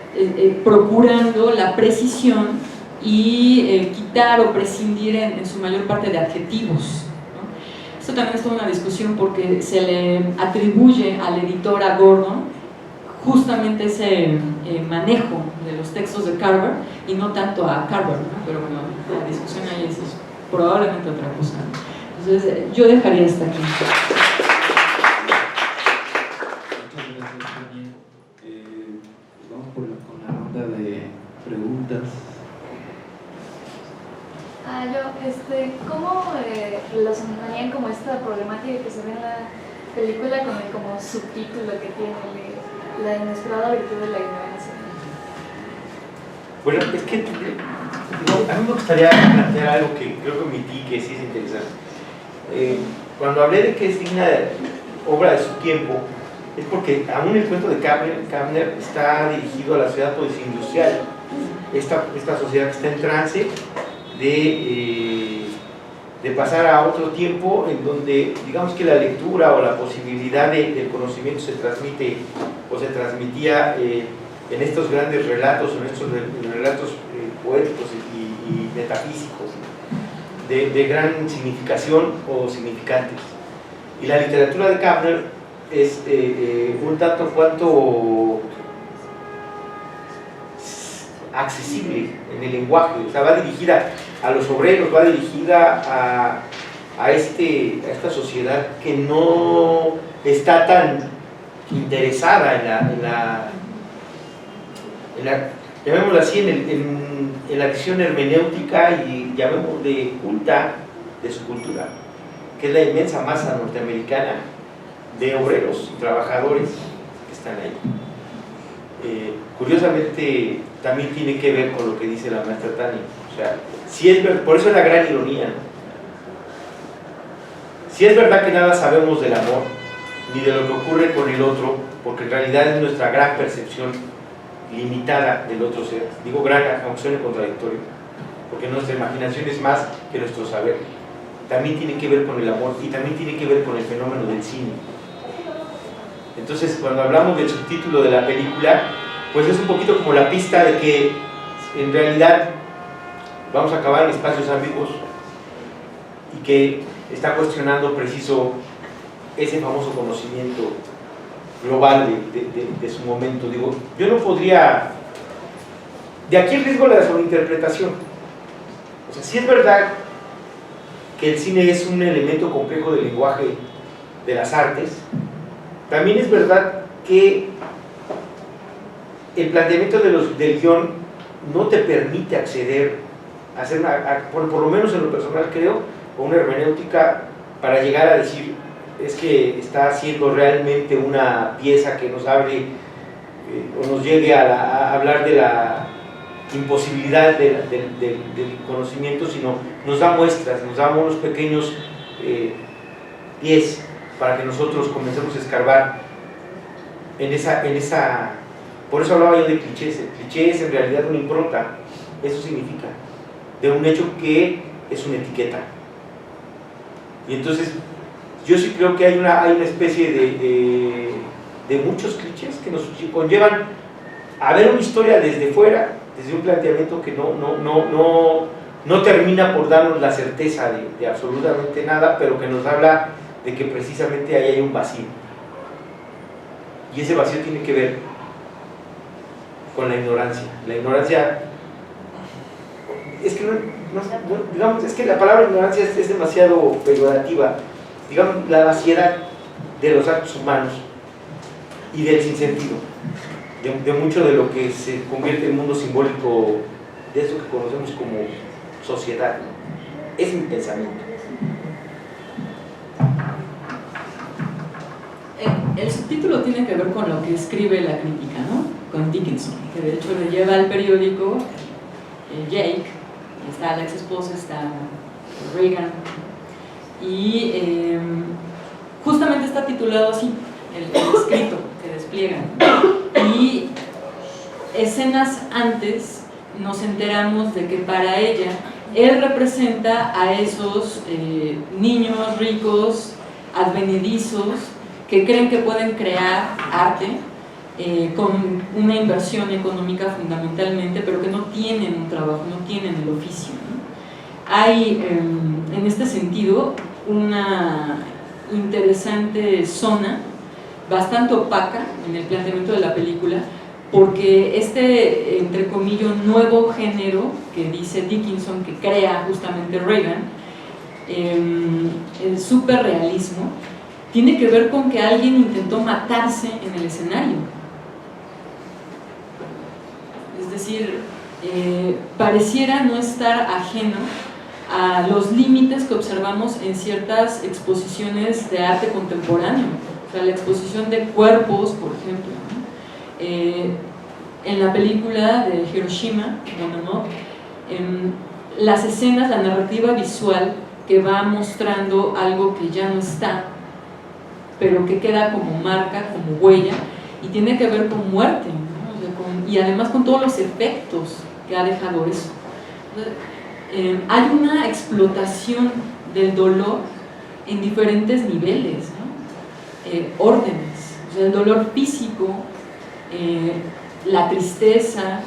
procurando la precisión y quitar o prescindir en su mayor parte de adjetivos, ¿no? Esto también es toda una discusión porque se le atribuye al editor, a Gordon, justamente ese manejo de los textos de Carver y no tanto a Carver, ¿no? Pero bueno, la discusión ahí es probablemente otra cosa, ¿no? Entonces yo dejaría hasta aquí. Muchas gracias, Tania. Vamos con la ronda de preguntas. ¿Cómo relacionarían como esta problemática que se ve en la película con el como subtítulo que tiene la inesperada virtud de la ignorancia? Bueno, es que a mí me gustaría plantear algo que creo que omití, que sí es interesante. Cuando hablé de que es digna obra de su tiempo, es porque aún el cuento de Kavner está dirigido a la ciudad postindustrial, esta sociedad que está en trance de pasar a otro tiempo en donde digamos que la lectura o la posibilidad del conocimiento se transmite o se transmitía en estos grandes relatos, en estos relatos poéticos y metafísicos de gran significación o significantes. Y la literatura de Kavner es un tanto cuanto accesible en el lenguaje, o sea, va dirigida a los obreros, va dirigida a esta sociedad que no está tan interesada en la llamémoslo así, en la visión hermenéutica y llamémosle culta de su cultura, que es la inmensa masa norteamericana de obreros y trabajadores que están ahí. Curiosamente también tiene que ver con lo que dice la maestra Tania, o sea, por eso es la gran ironía, ¿no? Si es verdad que nada sabemos del amor ni de lo que ocurre con el otro, porque en realidad es nuestra gran percepción limitada del otro ser, digo gran aunque suene contradictorio, porque nuestra imaginación es más que nuestro saber, también tiene que ver con el amor y también tiene que ver con el fenómeno del cine. Entonces, cuando hablamos del subtítulo de la película, pues es un poquito como la pista de que en realidad vamos a acabar en espacios ambiguos y que está cuestionando preciso ese famoso conocimiento global de su momento. Digo, yo no podría, de aquí el riesgo de la sobreinterpretación. O sea, sí es verdad que el cine es un elemento complejo del lenguaje de las artes, también es verdad que el planteamiento del guión no te permite acceder a hacer por lo menos en lo personal creo, a una hermenéutica para llegar a decir es que está haciendo realmente una pieza que nos abre o nos llegue a hablar de la imposibilidad del conocimiento, sino nos da muestras, nos da unos pequeños pies para que nosotros comencemos a escarbar en esa. Por eso hablaba yo de clichés. El cliché es en realidad una impronta, eso significa, de un hecho que es una etiqueta. Y entonces, yo sí creo que hay una especie de muchos clichés que nos conllevan a ver una historia desde fuera, desde un planteamiento que no termina por darnos la certeza de absolutamente nada, pero que nos habla de que precisamente ahí hay un vacío. Y ese vacío tiene que ver con la ignorancia. La ignorancia, es que digamos, es que la palabra ignorancia es demasiado peyorativa. Digamos, la vaciedad de los actos humanos y del sinsentido, de mucho de lo que se convierte en el mundo simbólico de eso que conocemos como sociedad, ¿no? Es mi pensamiento. El subtítulo tiene que ver con lo que escribe la crítica, ¿no? Con Dickinson, que de hecho le lleva al periódico Jake, está la ex esposa, está Reagan, y justamente está titulado así, el escrito que despliegan. Y escenas antes nos enteramos de que para ella, él representa a esos niños ricos, advenedizos, que creen que pueden crear arte con una inversión económica fundamentalmente, pero que no tienen un trabajo, no tienen el oficio, ¿no? Hay en este sentido una interesante zona, bastante opaca en el planteamiento de la película, porque este, entre comillas, nuevo género que dice Dickinson, que crea justamente Reagan, el superrealismo, tiene que ver con que alguien intentó matarse en el escenario. Es decir, pareciera no estar ajeno a los límites que observamos en ciertas exposiciones de arte contemporáneo. O sea, la exposición de cuerpos, por ejemplo, ¿no? En la película de Hiroshima, las escenas, la narrativa visual que va mostrando algo que ya no está, pero que queda como marca, como huella, y tiene que ver con muerte, ¿no? O sea, y además con todos los efectos que ha dejado eso. Hay una explotación del dolor en diferentes niveles, ¿no? Órdenes, o sea, el dolor físico, la tristeza,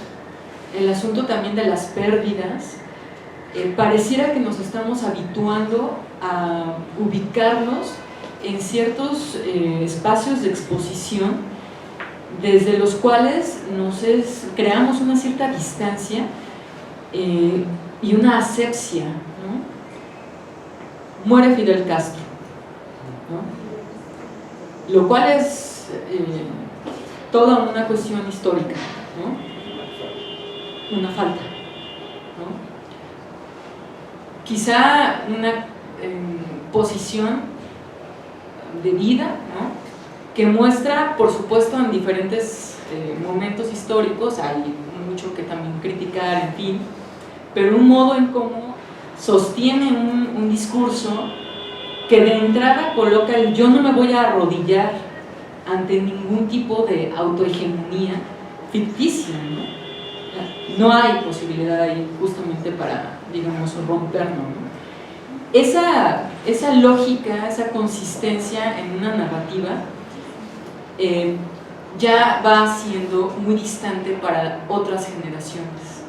el asunto también de las pérdidas. Pareciera que nos estamos habituando a ubicarnos en ciertos espacios de exposición desde los cuales creamos una cierta distancia y una asepsia, ¿no? Muere Fidel Castro, ¿no? Lo cual es toda una cuestión histórica, ¿no? Una falta, ¿no? Quizá una posición de vida, ¿no? Que muestra, por supuesto, en diferentes momentos históricos, hay mucho que también criticar, en fin, pero un modo en cómo sostiene un discurso que de entrada coloca el yo no me voy a arrodillar ante ningún tipo de autohegemonía ficticia, ¿no? No hay posibilidad ahí justamente para, digamos, rompernos, ¿no? Esa lógica, esa consistencia en una narrativa ya va siendo muy distante para otras generaciones,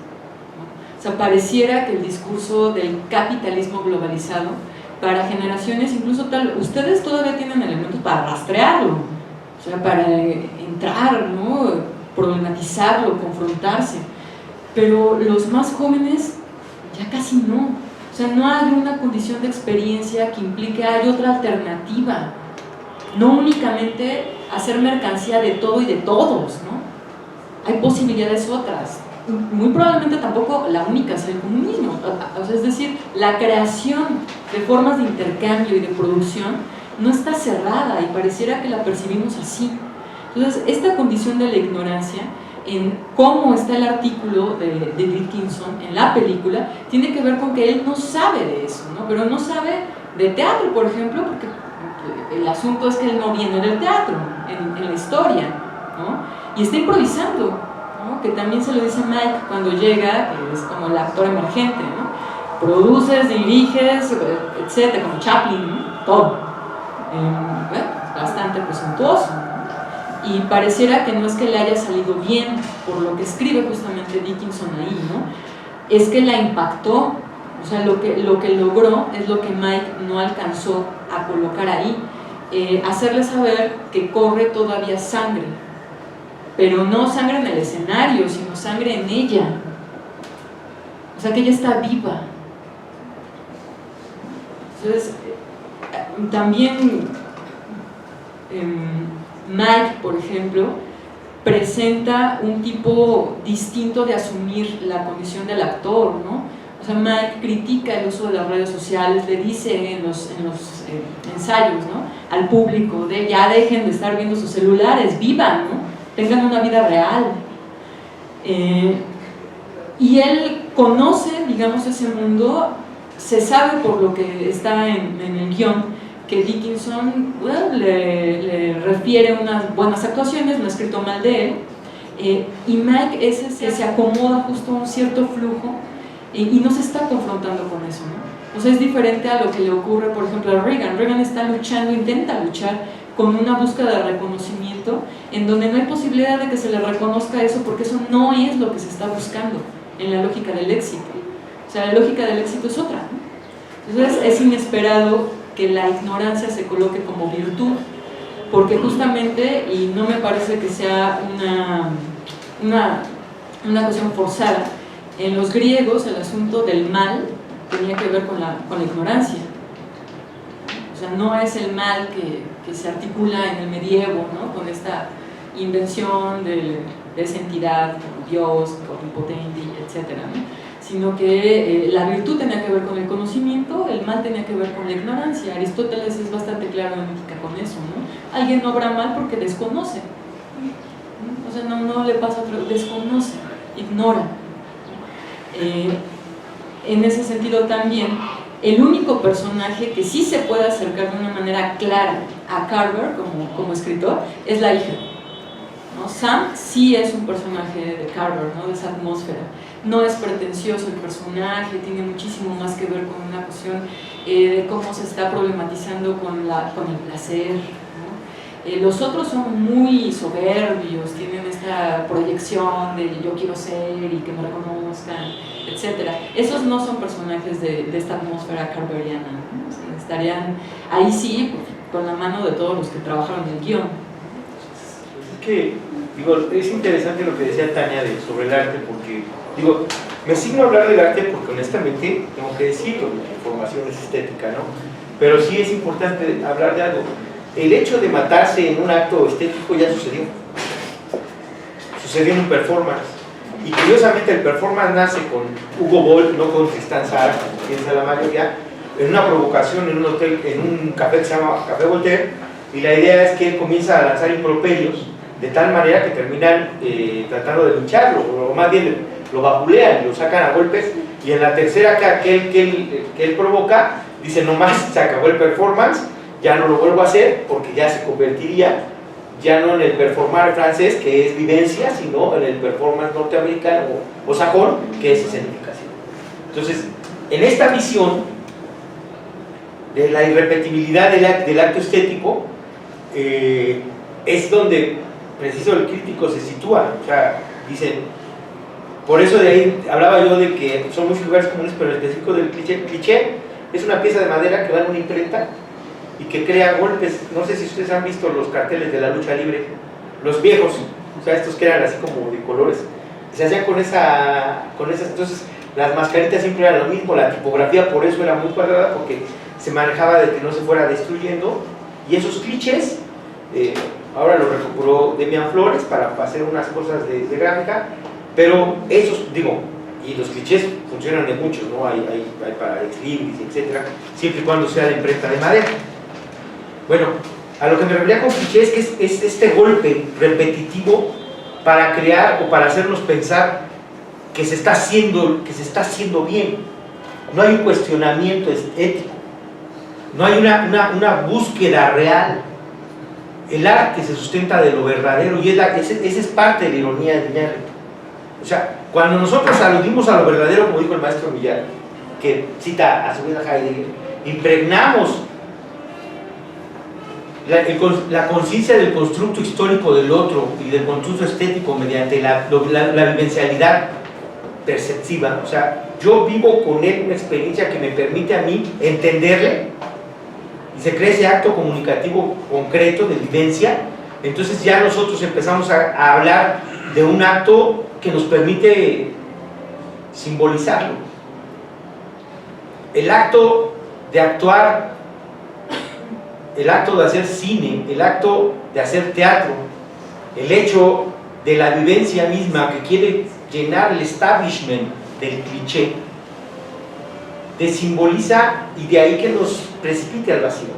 ¿no? O sea, pareciera que el discurso del capitalismo globalizado para generaciones incluso tal, ustedes todavía tienen elementos para rastrearlo, o sea, para entrar, ¿no? Problematizarlo, confrontarse, pero los más jóvenes ya casi no. O sea, no hay una condición de experiencia que implique hay otra alternativa, no únicamente hacer mercancía de todo y de todos, ¿no? Hay posibilidades otras, muy probablemente tampoco la única sea el comunismo, o sea, es decir, la creación de formas de intercambio y de producción no está cerrada y pareciera que la percibimos así. Entonces, esta condición de la ignorancia, en cómo está el artículo de Dickinson en la película, tiene que ver con que él no sabe de eso, ¿no? Pero no sabe de teatro, por ejemplo, porque el asunto es que él no viene del teatro, en la historia, ¿no? Y está improvisando, ¿no? Que también se lo dice Mike cuando llega, que es como el actor emergente, ¿no? Produces, diriges, etcétera, como Chaplin, ¿no? Todo. Bueno, bastante presuntuoso, ¿no? Y pareciera que no es que le haya salido bien por lo que escribe justamente Dickinson ahí, ¿no? Es que la impactó. O sea, lo que logró es lo que Mike no alcanzó a colocar ahí, hacerle saber que corre todavía sangre, pero no sangre en el escenario, sino sangre en ella. O sea, que ella está viva. Entonces, también Mike, por ejemplo, presenta un tipo distinto de asumir la condición del actor, ¿no? O sea, Mike critica el uso de las redes sociales, le dice en los ensayos, ¿no?, al público, ya dejen de estar viendo sus celulares, vivan, ¿no?, tengan una vida real. Y él conoce, digamos, ese mundo, se sabe por lo que está en el guión, que Dickinson, bueno, le refiere unas buenas actuaciones, no ha escrito mal de él, y Mike es ese que se acomoda justo a un cierto flujo, y no se está confrontando con eso, ¿no? O sea, es diferente a lo que le ocurre, por ejemplo, a Reagan. Reagan está luchando, intenta luchar con una búsqueda de reconocimiento en donde no hay posibilidad de que se le reconozca eso, porque eso no es lo que se está buscando en la lógica del éxito. O sea, la lógica del éxito es otra, ¿no? Entonces es inesperado que la ignorancia se coloque como virtud, porque justamente, y no me parece que sea una cuestión forzada, en los griegos el asunto del mal tenía que ver con la ignorancia. O sea, no es el mal que se articula en el medievo, ¿no?, con esta invención de esa entidad como Dios, omnipotente, etc., ¿no?, sino que la virtud tenía que ver con el conocimiento, el mal tenía que ver con la ignorancia. Aristóteles es bastante claro en Ética con eso, ¿no? Alguien no obra mal porque desconoce, ¿no? O sea, no le pasa otro, desconoce, ignora. En ese sentido también, el único personaje que sí se puede acercar de una manera clara a Carver como escritor es la hija, ¿no? Sam sí es un personaje de Carver, ¿no?, de esa atmósfera. No es pretencioso el personaje, tiene muchísimo más que ver con una cuestión de cómo se está problematizando con el placer, ¿no? Los otros son muy soberbios, tienen esta proyección de yo quiero ser y que me reconozcan, etc. Esos no son personajes de esta atmósfera carveriana, ¿no? O sea, estarían ahí sí, pues, con la mano de todos los que trabajaron en el guión. Es que, digo, es interesante lo que decía Tania sobre el arte, porque, digo, me signo a hablar del arte porque honestamente, tengo que decirlo, mi formación es estética, ¿no? Pero sí es importante hablar de algo. El hecho de matarse en un acto estético ya sucedió en un performance, y curiosamente el performance nace con Hugo Boll, no con Tristan Tzara, como piensa la mayoría, en una provocación en un hotel, en un café que se llama Café Voltaire, y la idea es que él comienza a lanzar improperios de tal manera que terminan tratando de lucharlo, o más bien lo vapulean y lo sacan a golpes, y en la tercera que él provoca, dice no más, se acabó el performance, ya no lo vuelvo a hacer porque ya se convertiría ya no en el performance francés, que es vivencia, sino en el performance norteamericano o sajón, que es escenificación. Entonces, en esta visión de la irrepetibilidad del acto estético, es donde preciso el crítico se sitúa. O sea, dicen, por eso de ahí hablaba yo de que son muchos lugares comunes, pero en específico del cliché. Cliché es una pieza de madera que va en una imprenta y que crea golpes. No sé si ustedes han visto los carteles de la lucha libre, los viejos, o sea, estos que eran así como de colores, se hacían con esas, entonces las mascaritas siempre eran lo mismo, la tipografía por eso era muy cuadrada, porque se manejaba de que no se fuera destruyendo, y esos clichés ahora lo recuperó Demian Flores para hacer unas cosas de gráfica, pero esos, digo, y los clichés funcionan de muchos, ¿no? Hay para ex libris, etcétera, siempre y cuando sea de imprenta de madera. Bueno, a lo que me refería con clichés es que es este golpe repetitivo para crear o para hacernos pensar que se está haciendo bien. No hay un cuestionamiento ético, no hay una búsqueda real. El arte se sustenta de lo verdadero y esa es parte de la ironía de Iñárritu. O sea, cuando nosotros aludimos a lo verdadero, como dijo el maestro Millar, que cita a su vez a Heidegger, impregnamos la conciencia del constructo histórico del otro y del constructo estético mediante la vivencialidad perceptiva. O sea, yo vivo con él una experiencia que me permite a mí entenderle y se crea ese acto comunicativo concreto de vivencia. Entonces ya nosotros empezamos a hablar de un acto que nos permite simbolizarlo. El acto de actuar, el acto de hacer cine, el acto de hacer teatro, el hecho de la vivencia misma que quiere llenar el establishment del cliché, desimboliza y de ahí que nos precipite al vacío.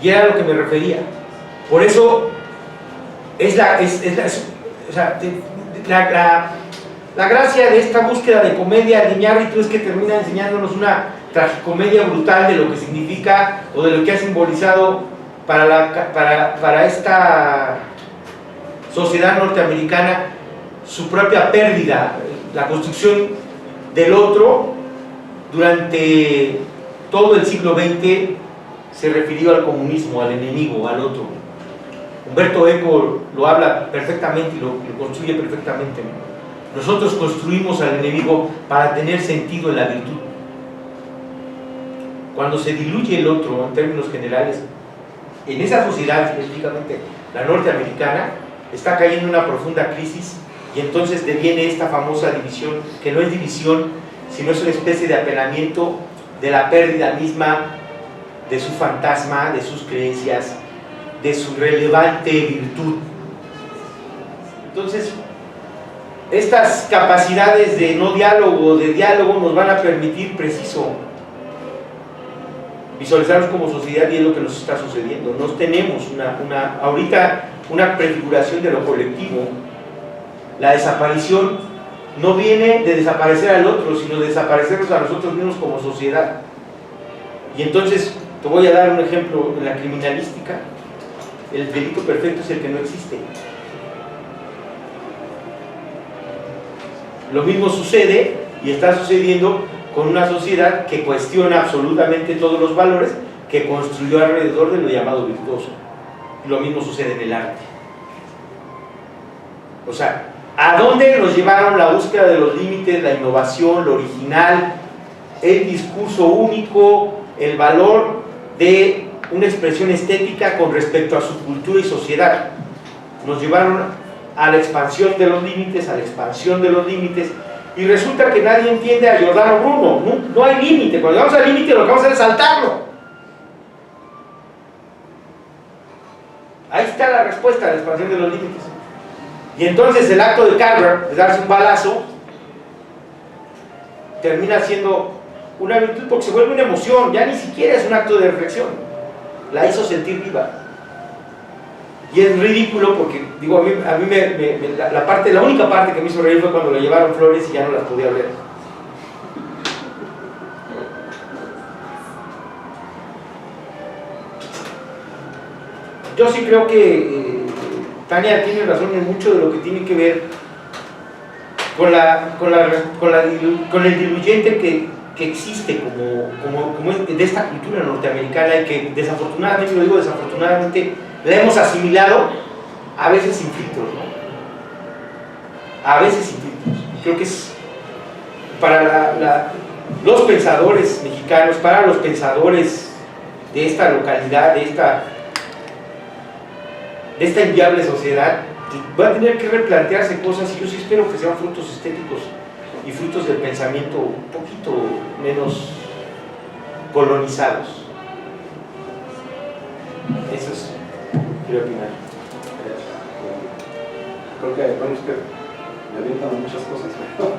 Y era a lo que me refería. Por eso la gracia de esta búsqueda de comedia de Iñárritu es que termina enseñándonos una tragicomedia brutal de lo que significa o de lo que ha simbolizado para esta sociedad norteamericana su propia pérdida, la construcción del otro. Durante todo el siglo XX se refirió al comunismo, al enemigo, al otro. Humberto Eco lo habla perfectamente y lo construye perfectamente. Nosotros construimos al enemigo para tener sentido en la virtud. Cuando se diluye el otro en términos generales, en esa sociedad, específicamente la norteamericana, está cayendo en una profunda crisis y entonces deviene esta famosa división, que no es división, sino es una especie de apelamiento de la pérdida misma de su fantasma, de sus creencias, de su relevante virtud. Entonces, estas capacidades de no diálogo, de diálogo, nos van a permitir preciso visualizarnos como sociedad, y es lo que nos está sucediendo. No tenemos ahorita una prefiguración de lo colectivo. La desaparición no viene de desaparecer al otro, sino de desaparecernos a nosotros mismos como sociedad. Y entonces, te voy a dar un ejemplo en la criminalística. El delito perfecto es el que no existe. Lo mismo sucede y está sucediendo con una sociedad que cuestiona absolutamente todos los valores que construyó alrededor de lo llamado virtuoso. Y lo mismo sucede en el arte. O sea, ¿a dónde nos llevaron la búsqueda de los límites, la innovación, lo original, el discurso único, el valor de una expresión estética con respecto a su cultura y sociedad? Nos llevaron a la expansión de los límites, a la expansión de los límites, y resulta que nadie entiende a Giordano Bruno. No hay límite. Cuando llegamos al límite, lo que vamos a hacer es saltarlo. Ahí está la respuesta a la expansión de los límites. Y entonces el acto de Carver, de darse un balazo, termina siendo una virtud porque se vuelve una emoción. Ya ni siquiera es un acto de reflexión. La hizo sentir viva. Y es ridículo porque, digo, a mí la única parte que me hizo reír fue cuando le llevaron flores y ya no las podía ver. Yo sí creo que Tania tiene razón en mucho de lo que tiene que ver con el diluyente que existe como de esta cultura norteamericana, y que desafortunadamente, lo digo desafortunadamente, la hemos asimilado, a veces sin filtros, ¿no? A veces sin filtros. Creo que es para los pensadores mexicanos, para los pensadores de esta localidad, de esta inviable sociedad, va a tener que replantearse cosas, y yo sí espero que sean frutos estéticos y frutos del pensamiento un poquito menos colonizados. Eso es. Quiero opinar. Creo que, bueno, es que me avientan muchas cosas, pero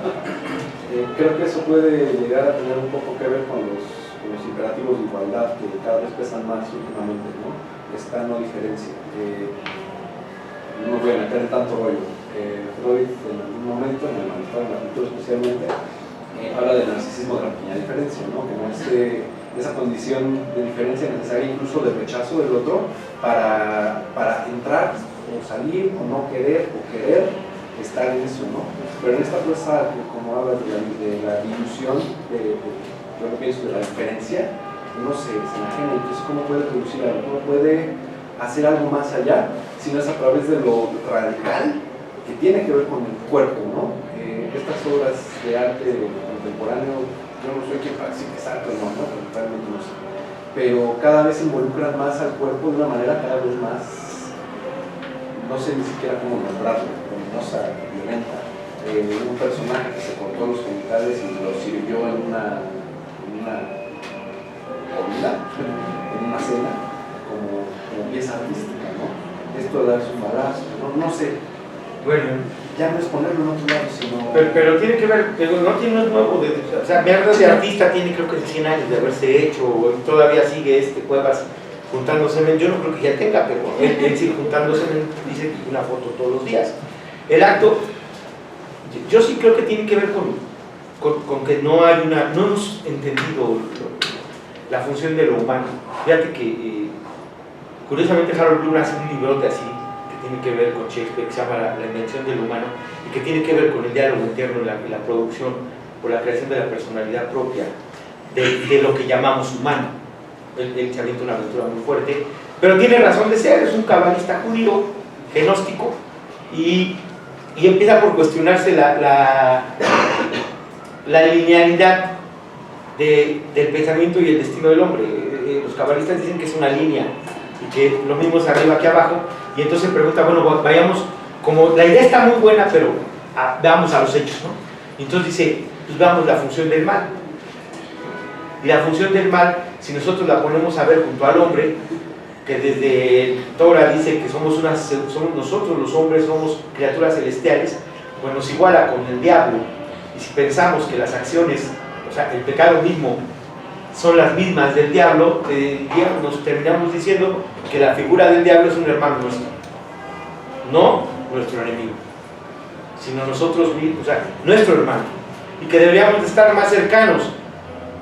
creo que eso puede llegar a tener un poco que ver con los imperativos de igualdad que cada vez pesan más últimamente, ¿no? Esta no diferencia. No voy a meter en tanto rollo. Freud, en algún momento, en el Malestar en la cultura especialmente, habla del narcisismo de la pequeña diferencia, ¿no? Que no es esa condición de diferencia necesaria, incluso de rechazo del otro, para entrar o salir o no querer o querer estar en eso, ¿no? Pero en esta fuerza, como hablas de la ilusión, yo lo pienso de la diferencia, uno se enajena. Entonces, ¿cómo puede producir algo? ¿Cómo puede hacer algo más allá si no es a través de lo radical que tiene que ver con el cuerpo, ¿no? Estas obras de arte contemporáneo, yo no soy quien para decir que es arte o no, realmente no sé, pero cada vez involucran más al cuerpo de una manera cada vez más, no sé ni siquiera cómo nombrarlo, venenosa, violenta. Un personaje que se cortó los genitales y lo sirvió en una comida, en una cena, como pieza artística, ¿no? Esto de darse un balazo, no sé. Bueno, ya no es ponerlo en otro lado, sino... pero tiene que ver, no es nuevo, o sea, Mierda de Artista tiene creo que 100 años de haberse hecho, todavía sigue Cuevas juntándose, yo no creo que ya tenga, pero él sigue juntándose, dice una foto todos los días. El acto, yo sí creo que tiene que ver con que no hemos entendido la función de lo humano. Fíjate que, curiosamente, Harold Bloom hace un librote así, tiene que ver con Shakespeare, que se llama la invención del humano, y que tiene que ver con el diálogo interno y la producción o la creación de la personalidad propia de lo que llamamos humano. Él se avienta una aventura muy fuerte, pero tiene razón de ser, es un cabalista judío, gnóstico, y empieza por cuestionarse la linealidad del pensamiento y el destino del hombre. Los cabalistas dicen que es una línea, y que lo mismo es arriba que abajo. Y entonces pregunta, bueno, vayamos, como la idea está muy buena, pero veamos a los hechos, ¿no? Y entonces dice, pues veamos la función del mal. Y la función del mal, si nosotros la ponemos a ver junto al hombre, que desde Torah dice que somos nosotros los hombres, somos criaturas celestiales, pues nos iguala con el diablo. Y si pensamos que las acciones, o sea, el pecado mismo, son las mismas del diablo, nos terminamos diciendo que la figura del diablo es un hermano nuestro, no nuestro enemigo, sino nosotros mismos, o sea, nuestro hermano, y que deberíamos de estar más cercanos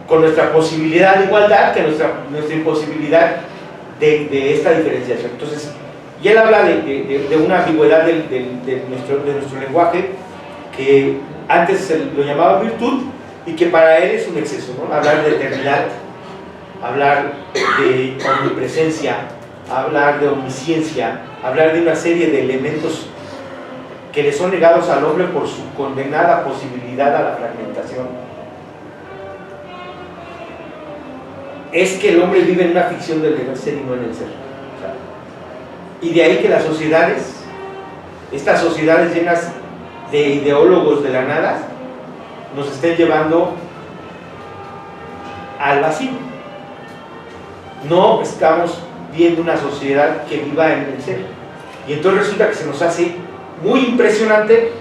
con nuestra posibilidad de igualdad que nuestra imposibilidad de esta diferenciación. Entonces, y él habla de una ambigüedad de nuestro lenguaje que antes lo llamaba virtud, y que para él es un exceso, ¿no? Hablar de eternidad, hablar de omnipresencia, hablar de omnisciencia, hablar de una serie de elementos que le son negados al hombre por su condenada posibilidad a la fragmentación. Es que el hombre vive en una ficción del deber ser y no en el ser. Y de ahí que las sociedades, estas sociedades llenas de ideólogos de la nada, nos estén llevando al vacío. No estamos viendo una sociedad que viva en el ser. Y entonces resulta que se nos hace muy impresionante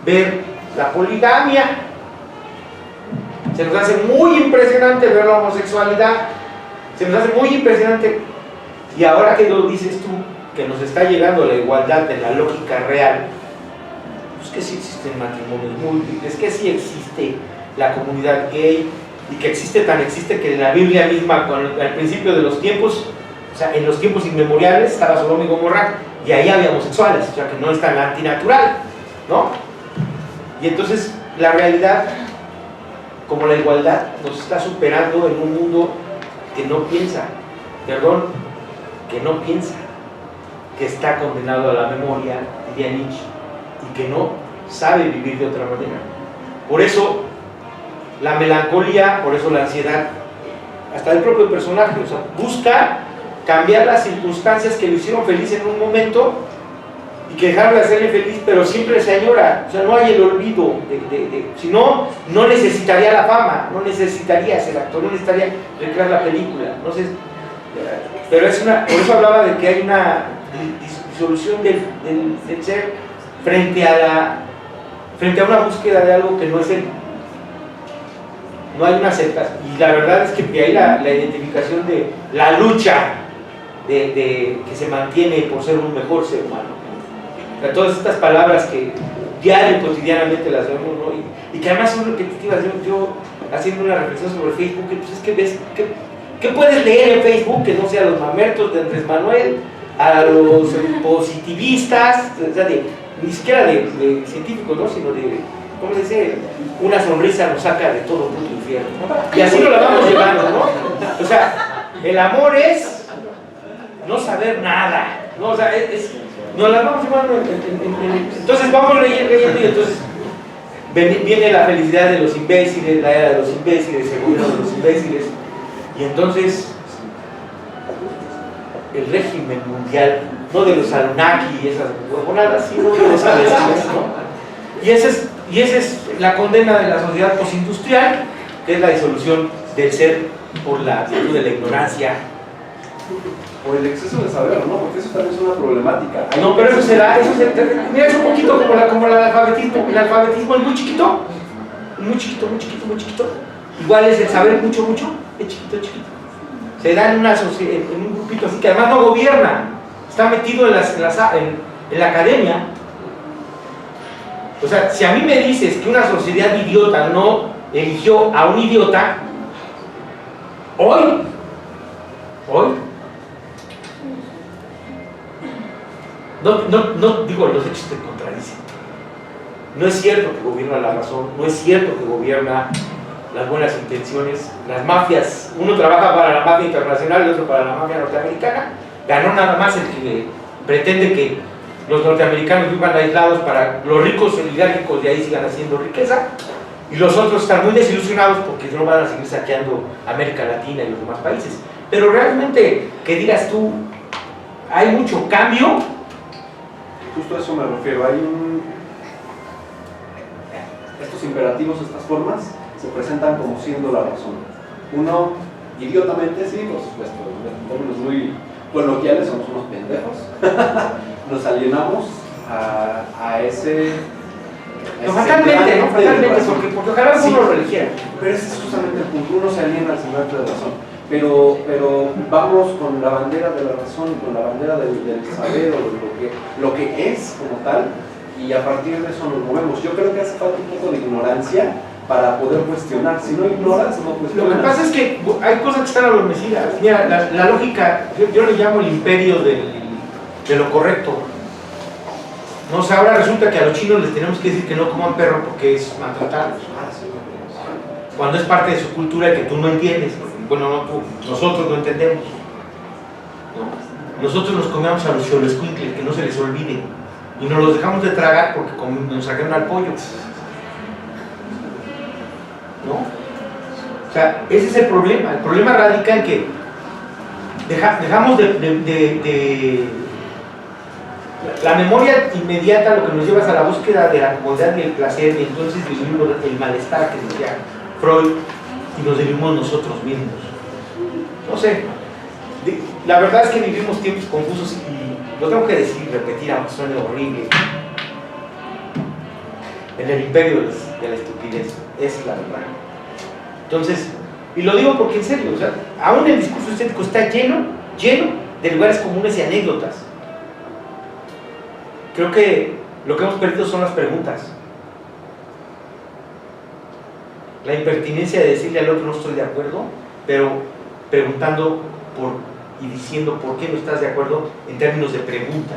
ver la poligamia, se nos hace muy impresionante ver la homosexualidad, se nos hace muy impresionante. Y ahora que lo dices tú, que nos está llegando la igualdad en la lógica real, pues que sí existen matrimonios múltiples, que sí existe la comunidad gay, y que existe que en la Biblia misma, al principio de los tiempos, o sea, en los tiempos inmemoriales estaba Sodoma y Gomorra, y ahí había homosexuales, o sea, que no es tan antinatural, ¿no? Y entonces la realidad, como la igualdad, nos está superando en un mundo que no piensa, que está condenado a la memoria, diría Nietzsche, y que no sabe vivir de otra manera. Por eso la melancolía, por eso la ansiedad, hasta el propio personaje, o sea, busca cambiar las circunstancias que lo hicieron feliz en un momento y que dejaron de hacerle feliz, pero siempre se añora, o sea, no hay el olvido, si no, no necesitaría la fama, no necesitaría ser actor, no necesitaría recrear la película, no sé, pero por eso hablaba de que hay una disolución del ser frente a una búsqueda de algo que no es él. No hay una aceptación, y la verdad es que de ahí la identificación de la lucha que se mantiene por ser un mejor ser humano. O sea, todas estas palabras que diario, cotidianamente las vemos, ¿no? Y que además son repetitivas. Yo haciendo una reflexión sobre Facebook, pues es que ves que ¿Qué puedes leer en Facebook que no sea los mamertos de Andrés Manuel, a los positivistas, o sea, ni siquiera de científicos, ¿no? Sino de, ¿cómo se dice? Una sonrisa nos saca de todo puto infierno, ¿no? Y así nos la vamos llevando, ¿no? O sea, el amor es no saber nada, ¿no? O sea, nos la vamos llevando entonces vamos leyendo y entonces viene la felicidad de los imbéciles, la era de los imbéciles, el gobierno de los imbéciles, y entonces el régimen mundial, no de los Anunnaki y esas huevonadas, sino de los imbéciles, ¿no? Y esa es la condena de la sociedad postindustrial, que es la disolución del ser por la virtud de la ignorancia. O el exceso de saber, ¿no? Porque eso también es una problemática. No, pero eso será, mira, es un poquito como el alfabetismo. El alfabetismo es muy chiquito, muy chiquito, muy chiquito, muy chiquito. Igual es el saber mucho, mucho, es chiquito, chiquito. Se da en un grupito así que además no gobierna, está metido en la academia. O sea, si a mí me dices que una sociedad idiota no eligió a un idiota, hoy, no digo, los hechos te contradicen. No es cierto que gobierna la razón, no es cierto que gobierna las buenas intenciones. Las mafias, uno trabaja para la mafia internacional y otro para la mafia norteamericana. Ganó nada más el que pretende que los norteamericanos vivan aislados para los ricos oligárquicos de ahí sigan haciendo riqueza, y los otros están muy desilusionados porque no van a seguir saqueando América Latina y los demás países. Pero realmente, que digas tú, hay mucho cambio. Justo a eso me refiero. Estos imperativos, estas formas, se presentan como siendo la razón. Uno, idiotamente, sí, en términos muy coloquiales, somos unos pendejos. Nos alienamos a ese... No, fatalmente, ¿no? Fatalmente, porque ojalá sí, uno lo eligiera. Pero ese es justamente el punto. Uno se aliena al semblante de razón. Pero vamos con la bandera de la razón, con la bandera del saber o de lo que es como tal, y a partir de eso nos movemos. Yo creo que hace falta un poco de ignorancia para poder cuestionar. Si no ignoras, no cuestionas. Lo que pasa es que hay cosas que están adormecidas. Mira, la lógica, yo le llamo el imperio de lo correcto. No, o sea, ahora resulta que a los chinos les tenemos que decir que no coman perro porque es maltratarlos. Cuando es parte de su cultura y que tú no entiendes. Bueno, no tú, nosotros no entendemos. ¿No? Nosotros nos comemos a los xoloscuincles, que no se les olvide. Y nos los dejamos de tragar porque nos sacaron al pollo. ¿No? O sea, ese es el problema. El problema radica en que dejamos la memoria inmediata, lo que nos lleva es a la búsqueda de la comodidad y el placer, y entonces vivimos el malestar que decía Freud, y nos vivimos nosotros mismos. No sé, la verdad es que vivimos tiempos confusos y lo tengo que decir, repetir, aunque suene horrible. En el imperio de la estupidez, esa es la verdad. Entonces, y lo digo porque en serio, o sea, aún el discurso estético está lleno de lugares comunes y anécdotas. Creo que lo que hemos perdido son las preguntas. La impertinencia de decirle al otro no estoy de acuerdo, pero preguntando y diciendo por qué no estás de acuerdo en términos de pregunta.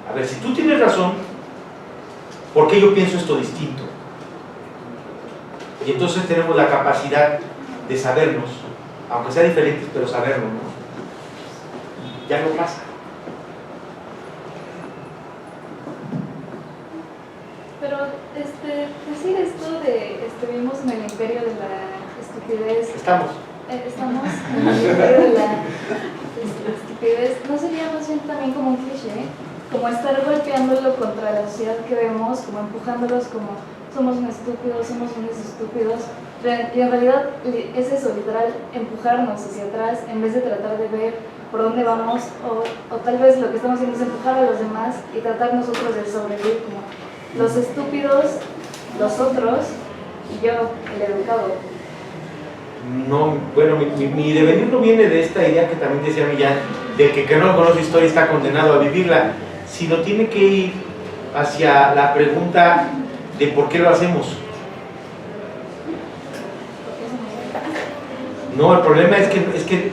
A ver, si tú tienes razón, ¿por qué yo pienso esto distinto? Y entonces tenemos la capacidad de sabernos, aunque sea diferentes, pero sabernos, ¿no? Ya no pasa. Pero decir esto de vivimos en el imperio de la estupidez. Estamos En el imperio de la estupidez. ¿No sería más bien también como un cliché? Como estar golpeándolo contra la sociedad que vemos, como empujándolos como somos unos estúpidos, somos unos estúpidos. Y en realidad es eso, literal, empujarnos hacia atrás en vez de tratar de ver por dónde vamos, o tal vez lo que estamos haciendo es empujar a los demás y tratar nosotros de sobrevivir como los estúpidos, los otros y yo, el educado. No, bueno, mi devenir no viene de esta idea que también decía Millán, de que no conoce historia está condenado a vivirla, sino tiene que ir hacia la pregunta de por qué lo hacemos. No, el problema es que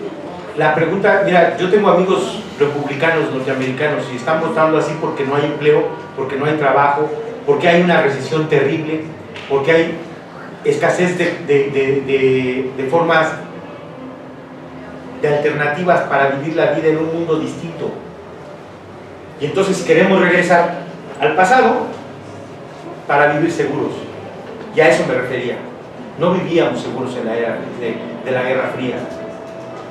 La pregunta, mira, yo tengo amigos republicanos norteamericanos y están votando así porque no hay empleo, porque no hay trabajo, porque hay una recesión terrible, porque hay escasez de formas, de alternativas para vivir la vida en un mundo distinto. Y entonces queremos regresar al pasado para vivir seguros. Y a eso me refería. No vivíamos seguros en la era de la Guerra Fría.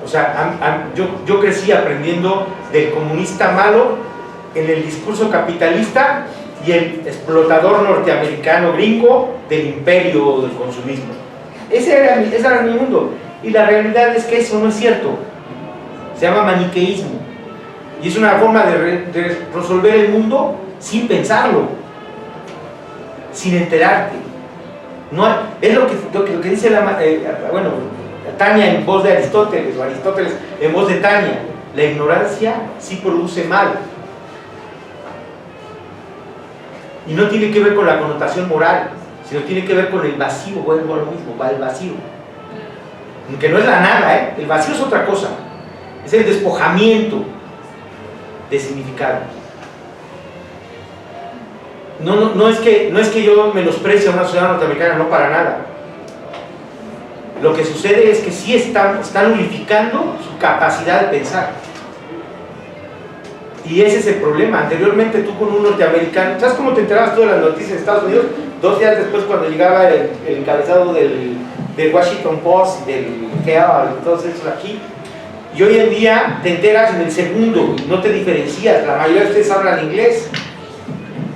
O sea, yo crecí aprendiendo del comunista malo en el discurso capitalista y el explotador norteamericano gringo del imperio del consumismo. Ese era mi mundo. Y la realidad es que eso no es cierto. Se llama maniqueísmo. Y es una forma de resolver el mundo sin pensarlo, sin enterarte. No, es lo que dice Tania en voz de Aristóteles, o Aristóteles en voz de Tania. La ignorancia sí produce mal. Y no tiene que ver con la connotación moral, sino tiene que ver con el vacío. Vuelvo a lo mismo, va el vacío. Que no es la nada, el vacío es otra cosa. Es el despojamiento de significado. No es que yo menosprecie a una sociedad norteamericana, no, para nada. Lo que sucede es que sí están unificando su capacidad de pensar. Y ese es el problema. Anteriormente tú con un norteamericano, ¿sabes cómo te enterabas tú de las noticias de Estados Unidos? 2 días después, cuando llegaba el encabezado del Washington Post, del Herald, todos esos aquí. Y hoy en día te enteras en el segundo, no te diferencias. La mayoría de ustedes hablan inglés.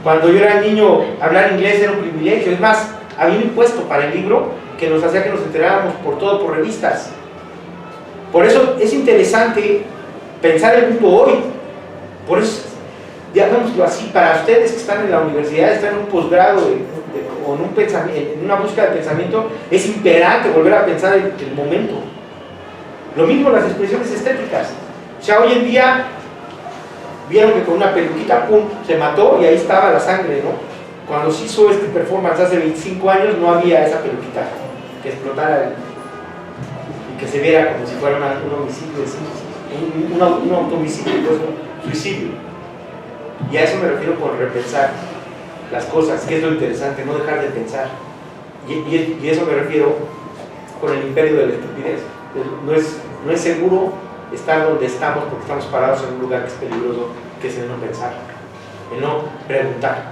Cuando yo era niño, hablar inglés era un privilegio. Es más, había un impuesto para el libro que nos hacía que nos enteráramos por revistas. Por eso es interesante pensar el mundo hoy. Por eso, digámoslo así, para ustedes que están en la universidad, están en un posgrado o en una búsqueda de pensamiento, es imperante volver a pensar el momento. Lo mismo las expresiones estéticas. O sea, hoy en día vieron que con una peluquita, pum, se mató y ahí estaba la sangre, ¿no? Cuando se hizo este performance hace 25 años no había esa peluquita que explotara y que se viera como si fuera un homicidio, un automicidio, pues, un suicidio. Y a eso me refiero con repensar las cosas, que es lo interesante, no dejar de pensar. Y eso me refiero con el imperio de la estupidez. No es seguro estar donde estamos porque estamos parados en un lugar que es peligroso, que es el no pensar, el no preguntar.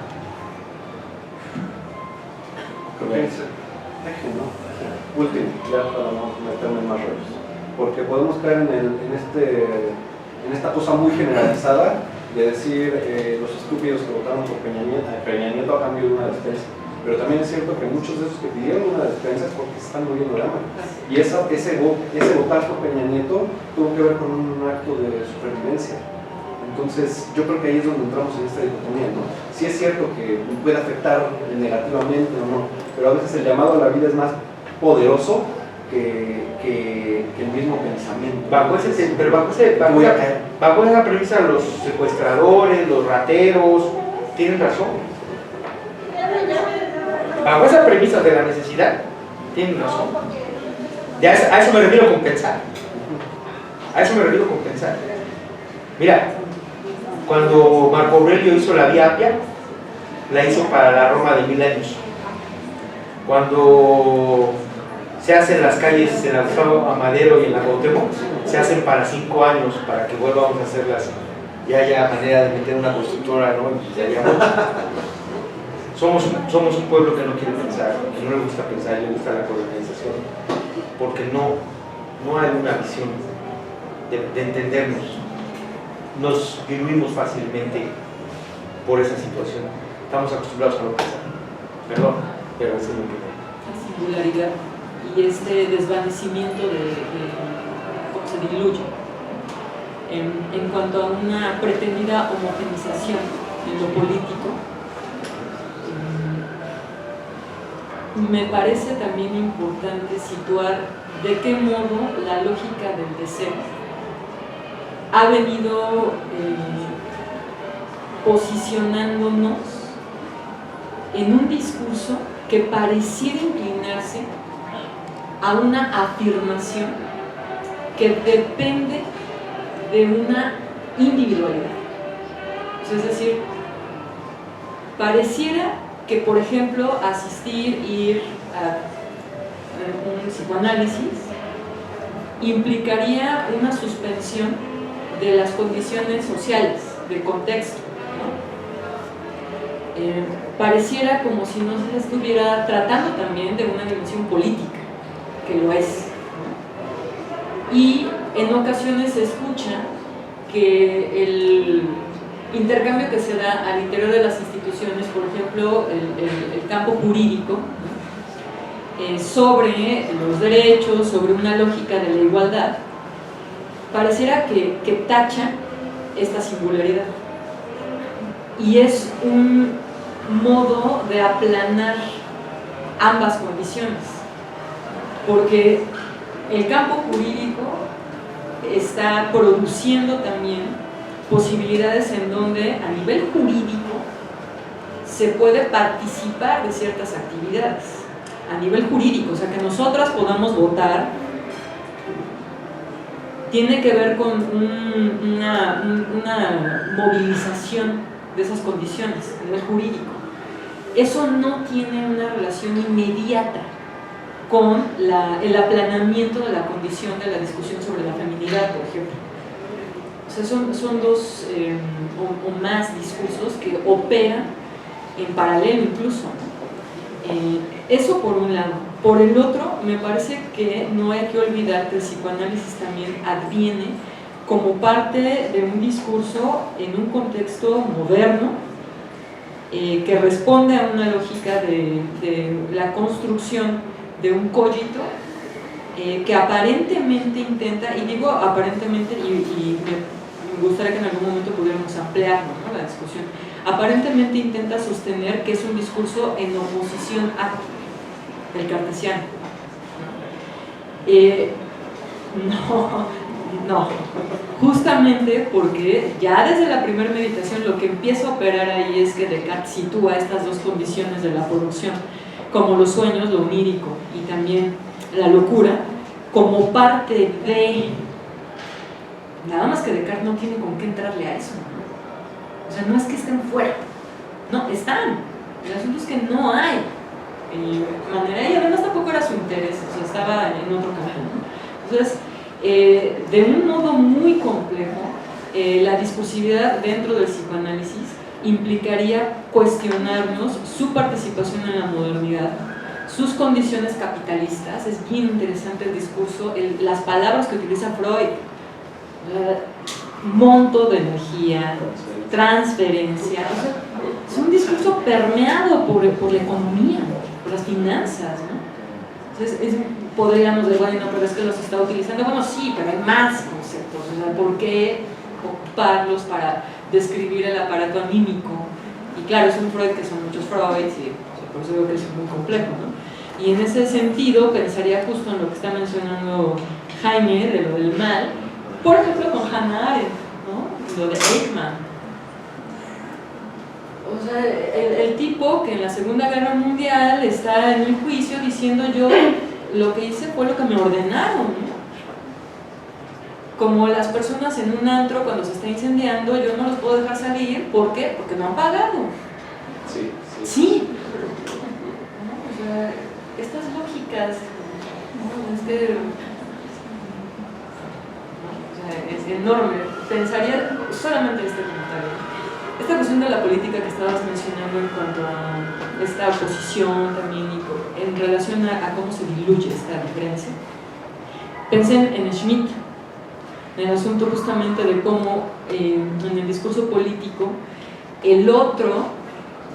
Último, ya para no meterme en más rollos, porque podemos caer en esta cosa muy generalizada de decir los estúpidos que votaron por Peña Nieto a cambio de una despensa. Pero también es cierto que muchos de esos que pidieron una despensa es porque se están muriendo de hambre. Y ese votar por Peña Nieto tuvo que ver con un acto de supervivencia. Entonces, yo creo que ahí es donde entramos en esta dicotomía, ¿no? Sí es cierto que puede afectar negativamente o no, pero a veces el llamado a la vida es más poderoso que el mismo pensamiento. Bajo esa premisa, los secuestradores, los rateros, tienen razón. Bajo esa premisa de la necesidad, tienen razón. A eso me refiero con pensar. Mira, cuando Marco Aurelio hizo la Vía Appia, la hizo para la Roma de 1000 años. Cuando se hacen las calles en la Gustavo Amadero y en la Cuauhtémoc, se hacen para 5 años, para que volvamos a hacerlas y haya manera de meter una constructora, ¿no? Somos un pueblo que no quiere pensar, que no le gusta pensar y le gusta la colonización, porque no hay una visión de entendernos. Nos diluimos fácilmente por esa situación. Estamos acostumbrados a no pensar. Perdón, pero eso es lo que la singularidad y este desvanecimiento de cómo se diluye en cuanto a una pretendida homogenización en lo político. Me parece también importante situar de qué modo la lógica del deseo ha venido posicionándonos en un discurso que pareciera inclinarse a una afirmación que depende de una individualidad. O sea, es decir, pareciera que, por ejemplo, ir a un psicoanálisis implicaría una suspensión de las condiciones sociales, del contexto, ¿no? Pareciera como si no se estuviera tratando también de una dimensión política, que lo es, ¿no? Y en ocasiones se escucha que el intercambio que se da al interior de las instituciones, por ejemplo, el campo jurídico, ¿no? Sobre los derechos, sobre una lógica de la igualdad, pareciera que tacha esta singularidad. Y es un modo de aplanar ambas condiciones, porque el campo jurídico está produciendo también posibilidades en donde a nivel jurídico se puede participar de ciertas actividades a nivel jurídico, o sea, que nosotras podamos votar tiene que ver con una movilización de esas condiciones a nivel jurídico. Eso no tiene una relación inmediata con el aplanamiento de la condición de la discusión sobre la feminidad, por ejemplo. O sea, son dos o más discursos que operan en paralelo incluso. Eso por un lado. Por el otro, me parece que no hay que olvidar que el psicoanálisis también adviene como parte de un discurso en un contexto moderno que responde a una lógica de la construcción de un cogito que aparentemente intenta, y digo aparentemente, y me gustaría que en algún momento pudiéramos ampliarlo, ¿no?, la discusión, aparentemente intenta sostener que es un discurso en oposición al cartesiano. No, justamente porque ya desde la primera meditación lo que empieza a operar ahí es que Descartes sitúa estas dos condiciones de la producción, como los sueños, lo onírico, y también la locura, como parte de... Nada más que Descartes no tiene con qué entrarle a eso, ¿no? O sea, no es que estén fuera, no, están. El asunto es que no hay manera, y además tampoco era su interés, o sea, estaba en otro camino, ¿no? Entonces, de un modo muy complejo, la discursividad dentro del psicoanálisis implicaría cuestionarnos su participación en la modernidad, sus condiciones capitalistas. Es bien interesante el discurso, las palabras que utiliza Freud: monto de energía, transferencia. O sea, es un discurso permeado por la economía, por las finanzas, ¿no? Entonces podríamos decir, bueno, pero es que los está utilizando. Bueno, sí, pero hay más conceptos. O sea, ¿por qué ocuparlos para describir el aparato anímico? Y claro, es un Freud que son muchos Freuds, y por eso digo que es muy complejo, ¿no? Y en ese sentido pensaría justo en lo que está mencionando Jaime, de lo del mal, por ejemplo con Hannah Arendt, ¿no?, lo de Eichmann. O sea, el tipo que en la Segunda Guerra Mundial está en el juicio diciendo: yo lo que hice fue lo que me ordenaron, ¿no? Como las personas en un antro cuando se está incendiando, yo no los puedo dejar salir. ¿Por qué? Porque no han pagado. Sí. ¿No? O sea, estas lógicas, ¿no? Es que, o sea, es enorme. Pensaría solamente este comentario. Esta cuestión de la política que estabas mencionando en cuanto a esta oposición también, y en relación a cómo se diluye esta diferencia, pensé en Schmitt, en el asunto justamente de cómo en el discurso político el otro,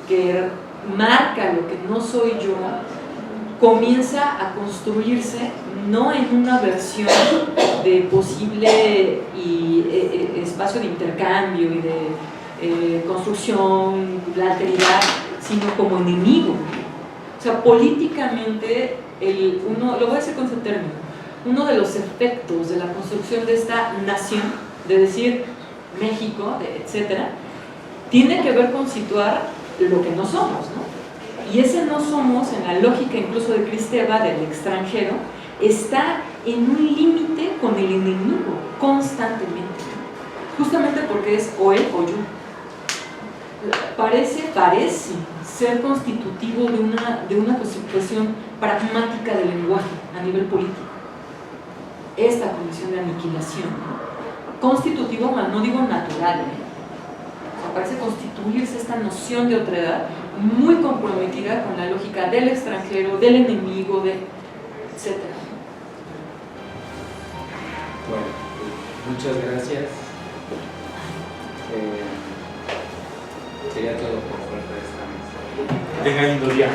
que marca lo que no soy yo, comienza a construirse no en una versión de posible espacio de intercambio y de construcción, la alteridad, sino como enemigo. O sea, políticamente, lo voy a decir con ese término, uno de los efectos de la construcción de esta nación, de decir México, etcétera, tiene que ver con situar lo que no somos, ¿no? Y ese no somos, en la lógica incluso de Kristeva, del extranjero, está en un límite con el enemigo constantemente, ¿no? Justamente porque es o él o yo. Parece ser constitutivo de una constitución pragmática del lenguaje a nivel político. Esta condición de aniquilación, ¿no? Constitutivo, no digo natural, O sea, parece constituirse esta noción de otredad muy comprometida con la lógica del extranjero, del enemigo, etc. Bueno, muchas gracias. Sería todo por parte de esta mesa. Tengan lindo día.